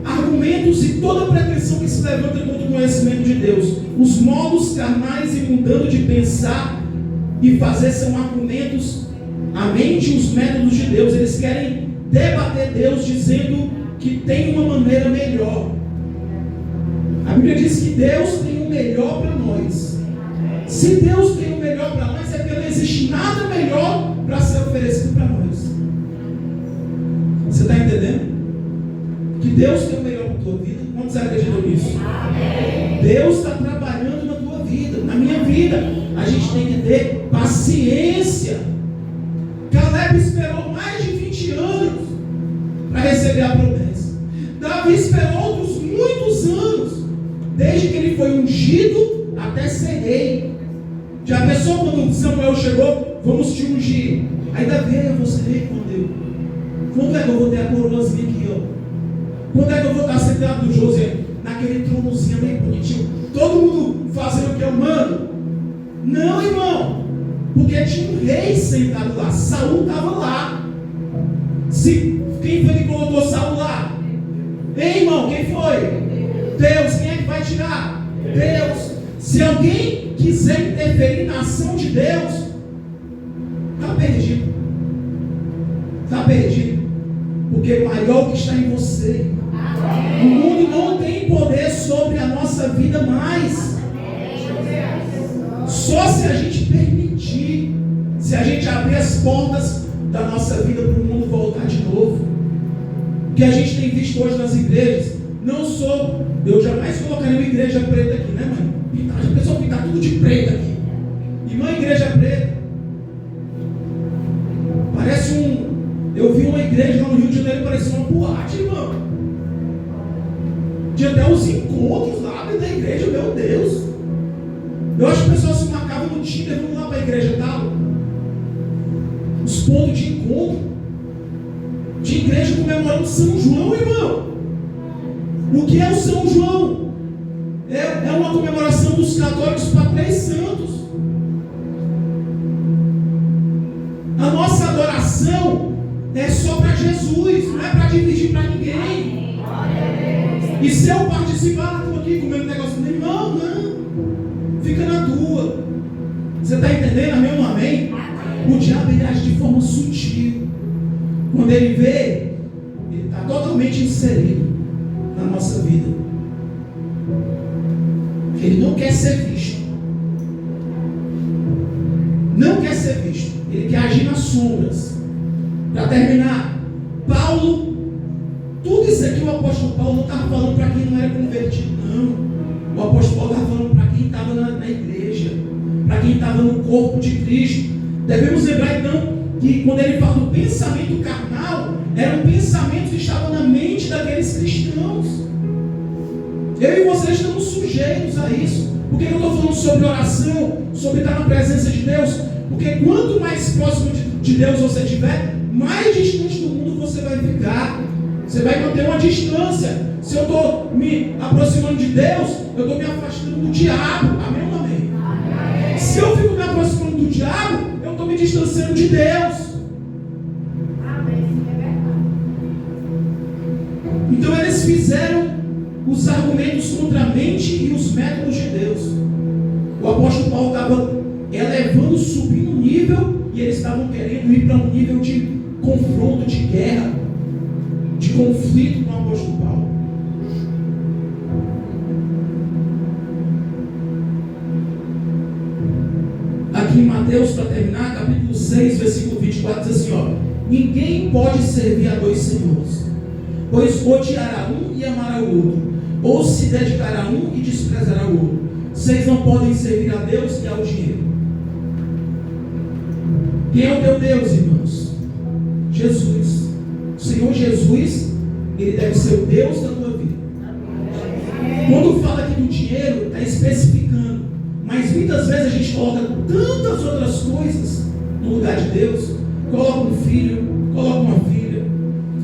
Argumentos e toda pretensão que se levanta contra o conhecimento de Deus. Os modos carnais e mudando de pensar e fazer são argumentos. A mente e os métodos de Deus, eles querem debater Deus dizendo que tem uma maneira melhor. A Bíblia diz que Deus tem o melhor para nós. Se Deus tem o melhor para nós, é porque não existe nada melhor para ser oferecido para nós. Você está entendendo? Que Deus tem o melhor para a tua vida. Quantos acreditam nisso? Amém. Deus está trabalhando na tua vida, na minha vida. A gente tem que ter paciência. Caleb esperou mais de 20 anos para receber a promessa. Davi esperou outros muitos anos, desde que ele foi ungido até ser rei. Já pensou quando Samuel chegou? Vamos te ungir. Aí Davi, eu vou ser rei quando é que eu vou ter a coroazinha aqui, ó? Quando é que eu vou estar sentado do José, naquele tronozinho bem bonitinho? Todo mundo fazendo o que eu mando? Não, irmão. Porque tinha um rei sentado lá. Saul estava lá. Quem foi que colocou Saul lá? Ei, irmão, quem foi? Deus. Quem é que vai tirar? Deus. Se alguém quiser interferir na ação de Deus, está perdido. Está perdido. Porque maior o que está em você. O mundo não tem poder sobre a nossa vida mais. Só se a gente permitir, se a gente abrir as portas da nossa vida para o mundo voltar de novo. O que a gente tem visto hoje nas igrejas, eu jamais colocaria uma igreja preta aqui, né, mãe? A pessoa pintar tudo de preto aqui. Irmã, igreja preta. Parece eu vi uma igreja lá no Rio de Janeiro, parecia uma boate, irmão. Tinha até os encontros lá dentro da igreja, meu Deus. Eu acho que o pessoal se marcava no Tinder, vamos lá para a igreja e tal. Os pontos de encontro. De igreja comemorando São João, irmão. O que é o São João? É uma comemoração dos católicos para 3 santos. A nossa adoração é só para Jesus, não é para dividir para ninguém. E se eu participar, estou aqui comendo um negócio, não. Fica na tua. Você está entendendo? Amém ou não amém? O diabo ele age de forma sutil. Quando ele vê, ele está totalmente inserido na nossa vida. Ele não quer ser visto. Não quer ser visto. Ele quer agir nas sombras. Para terminar, Paulo, tudo isso aqui o apóstolo Paulo não estava falando para quem não era convertido, não. O apóstolo Paulo estava falando para quem estava na igreja, para quem estava no corpo de Cristo. Devemos lembrar então que quando ele fala do pensamento carnal, eram pensamentos que estavam na mente daqueles cristãos. Eu e você estamos sujeitos a isso. Por que eu estou falando sobre oração, sobre estar na presença de Deus? Porque quanto mais próximo de Deus você estiver, mais distante do mundo você vai ficar. Você vai manter uma distância. Se eu estou me aproximando de Deus, eu estou me afastando do diabo. Amém ou não amém? Amém. Se eu fico me aproximando do diabo, eu estou me distanciando de Deus. Amém. É verdade. Então eles fizeram os argumentos contra a mente e os métodos de Deus. O apóstolo Paulo estava elevando, subindo o nível, e eles estavam querendo ir para um nível de confronto, de guerra, de conflito com o apóstolo Paulo. Aqui em Mateus, para terminar, capítulo 6, versículo 24, diz assim, ó: ninguém pode servir a 2 senhores, pois odiará um e amará o outro, ou se dedicará a um e desprezará o outro. Vocês não podem servir a Deus e ao dinheiro. Quem é o teu Deus, irmãos? Jesus. O Senhor Jesus, Ele deve ser o Deus da tua vida. Quando fala aqui do dinheiro, está especificando. Mas muitas vezes a gente coloca tantas outras coisas no lugar de Deus. Coloca um filho, coloca uma filha,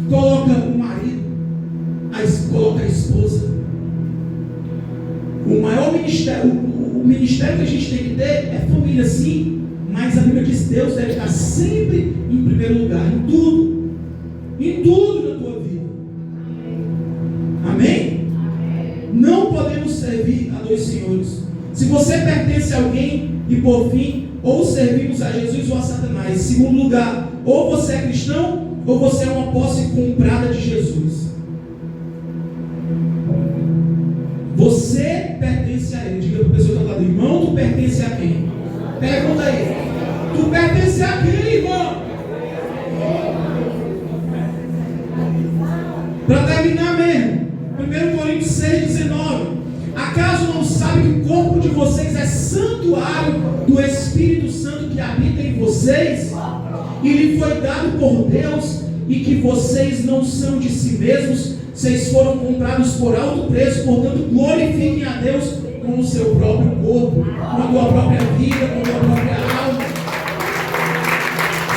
coloca um marido, coloca a esposa. O maior ministério, o ministério que a gente tem que ter é família, sim. Mas a Bíblia diz que Deus deve estar sempre em primeiro lugar, em tudo na tua vida. Amém? Não podemos servir a 2 senhores. Se você pertence a alguém, e por fim, ou servimos a Jesus ou a Satanás. Segundo lugar, ou você é cristão, ou você é uma posse comprada de Jesus. Você pertence a Ele. Diga para a pessoa que está do lado: irmão, tu pertence a quem? Pergunta aí. Tu pertence a quem, irmão? Para terminar mesmo, 1 Coríntios 6,19. Acaso não sabe que o corpo de vocês é santuário do Espírito Santo que habita em vocês? E lhe foi dado por Deus, e que vocês não são de si mesmos, vocês foram comprados por alto preço, portanto glorifiquem a Deus com o seu próprio corpo, com a tua própria vida, com a tua própria alma.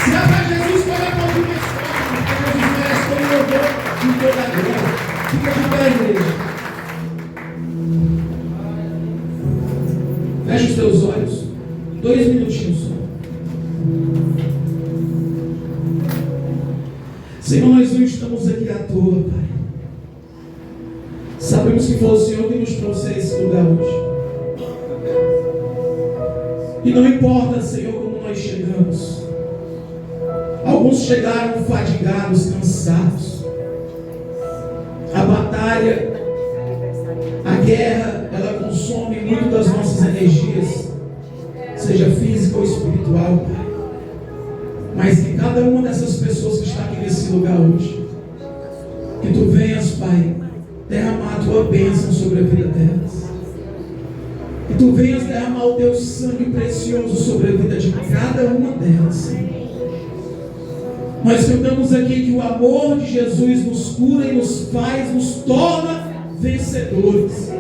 Se é para Jesus, pode aplaudir mais forte, porque Jesus merece todo o louvor e toda a glória. Fica de pé, igreja. Feche os teus olhos, 2 minutinhos só. Senhor, nós não estamos aqui à toa, Pai. Sabemos que foi o Senhor que nos trouxe a esse lugar hoje. E não importa, Senhor, como nós chegamos. Alguns chegaram fadigados, cansados. A batalha, a guerra, ela consome muito das nossas energias, seja física ou espiritual, Pai. Mas que cada uma dessas pessoas que está aqui nesse lugar hoje, que Tu venhas, Pai, derramar a Tua bênção sobre a vida delas. Que Tu venhas derramar o Teu sangue precioso sobre a vida de cada uma delas, Senhor. Nós cantamos aqui que o amor de Jesus nos cura e nos faz, nos torna vencedores.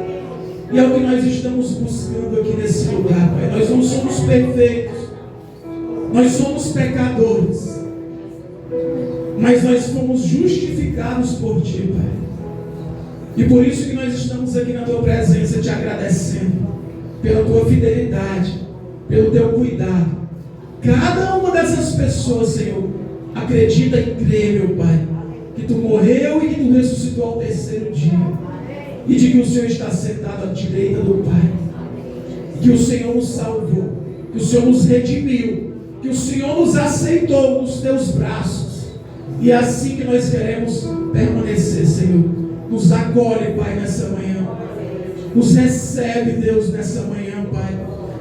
E é o que nós estamos buscando aqui nesse lugar, Pai. Nós não somos perfeitos. Nós somos pecadores, mas nós fomos justificados por Ti, Pai. E por isso que nós estamos aqui na Tua presença, te agradecendo pela Tua fidelidade, pelo Teu cuidado. Cada uma dessas pessoas, Senhor, acredita e crê, meu Pai, que Tu morreu e que Tu ressuscitou ao terceiro dia, e de que o Senhor está sentado à direita do Pai, que o Senhor nos salvou, que o Senhor nos redimiu, que o Senhor nos aceitou nos Teus braços. E é assim que nós queremos permanecer, Senhor. Nos acolhe, Pai, nessa manhã. Nos recebe, Deus, nessa manhã, Pai.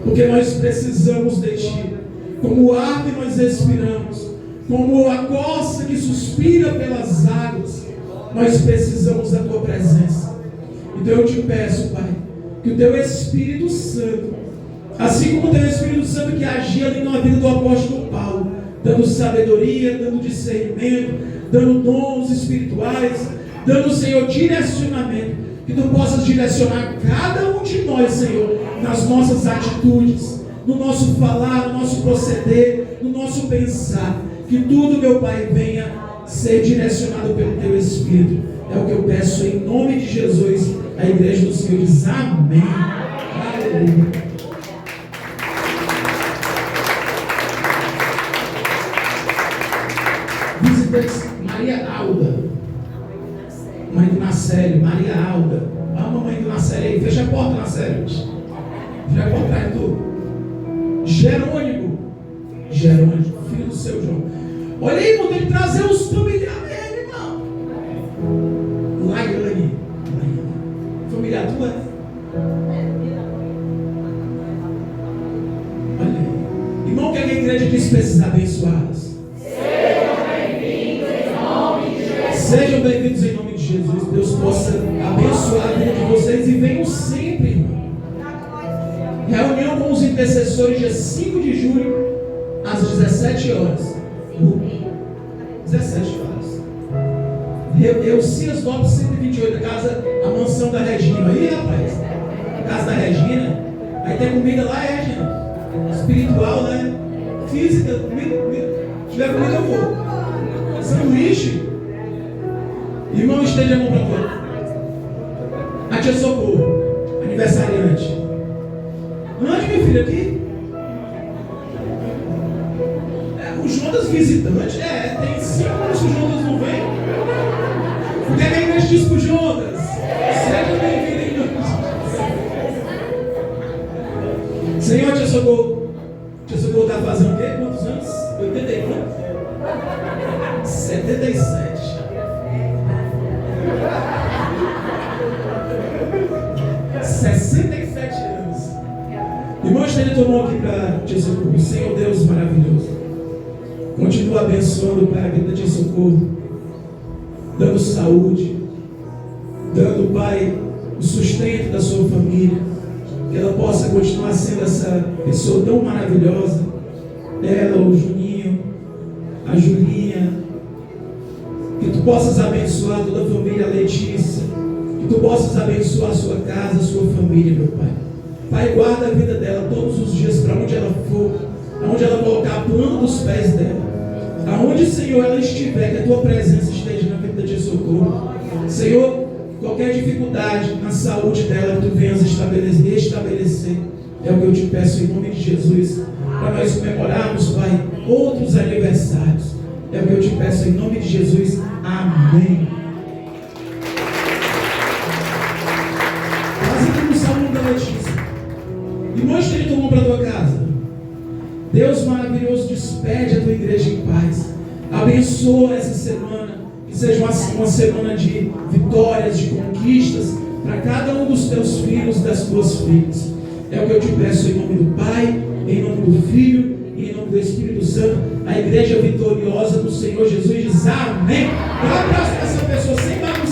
Porque nós precisamos de Ti. Como o ar que nós respiramos, como a costa que suspira pelas águas, nós precisamos da Tua presença. Então eu te peço, Pai, que o Teu Espírito Santo, assim como o Teu Espírito Santo que agia ali na vida do apóstolo Paulo, dando sabedoria, dando discernimento, dando dons espirituais, dando, Senhor, direcionamento, que Tu possas direcionar cada um de nós, Senhor, nas nossas atitudes, no nosso falar, no nosso proceder, no nosso pensar, que tudo, meu Pai, venha ser direcionado pelo Teu Espírito. É o que eu peço em nome de Jesus. A igreja do Senhor diz amém. Aleluia. Maria Alda, mãe do Nacélio, Maria Alda. Vamos, mãe do Nacélio aí, fecha a porta, Nacélio. Fecha a porta atrás de tu. Jerônimo, filho do seu João. Olha aí, irmão, tem que trazer os familiares dele, irmão. Laiane, familiar tua? Olha aí. Irmão, que a igreja diz precisa abençoadas. Sejam bem-vindos em nome de Jesus. Deus possa abençoar a vida de vocês e venham sempre, irmão. Reunião com os intercessores dia 5 de julho, às 17 horas. 17 horas. Eucias Lopes 128, a mansão da Regina. Aí, rapaz, a casa da Regina. Aí tem comida lá, Regina. Espiritual, né? Física, comida. Se tiver comida, eu vou. Sanduíche. Irmão, estende a mão para todos. A tia Socorro, aniversariante. Ande, meu filho, aqui. O Jonas visitante. Tem 5 anos que o Jonas não vem. O que a igreja diz para o Jonas? Seja bem-vindo em nome de Jesus. Senhor, tia Socorro. Tia Socorro está fazendo o quê? Quantos anos? 84? 77. 67 anos. Irmão, estende a tua mão aqui para Tia Socorro. Senhor Deus maravilhoso, continua abençoando, Pai, a vida de Tia Socorro. dando saúde, dando, Pai, o sustento da sua família, que ela possa continuar sendo essa pessoa tão maravilhosa, ela, o Juninho, a Julinha, que tu possas abençoar toda a família Letícia, que tu possas abençoar a sua casa, a sua família, meu Pai. Pai, guarda a vida dela todos os dias, para onde ela for, aonde ela colocar a planta dos pés dela, aonde, Senhor, ela estiver, que a tua presença esteja na vida de socorro. Senhor, qualquer dificuldade na saúde dela, que tu venhas restabelecer. É o que eu te peço em nome de Jesus, para nós comemorarmos, Pai, outros aniversários. É o que eu te peço em nome de Jesus. Amém. Nós aqui no salão da Letícia. E mostra ele tomou para a tua casa. Deus maravilhoso, despede a tua igreja em paz. Abençoa essa semana. Que seja uma semana de vitórias, de conquistas para cada um dos teus filhos e das tuas filhas. É o que eu te peço em nome do Pai, em nome do Filho e em nome do Espírito Santo. A igreja vitoriosa do Senhor Jesus diz amém. Dá um abraço para essa pessoa sem barulho.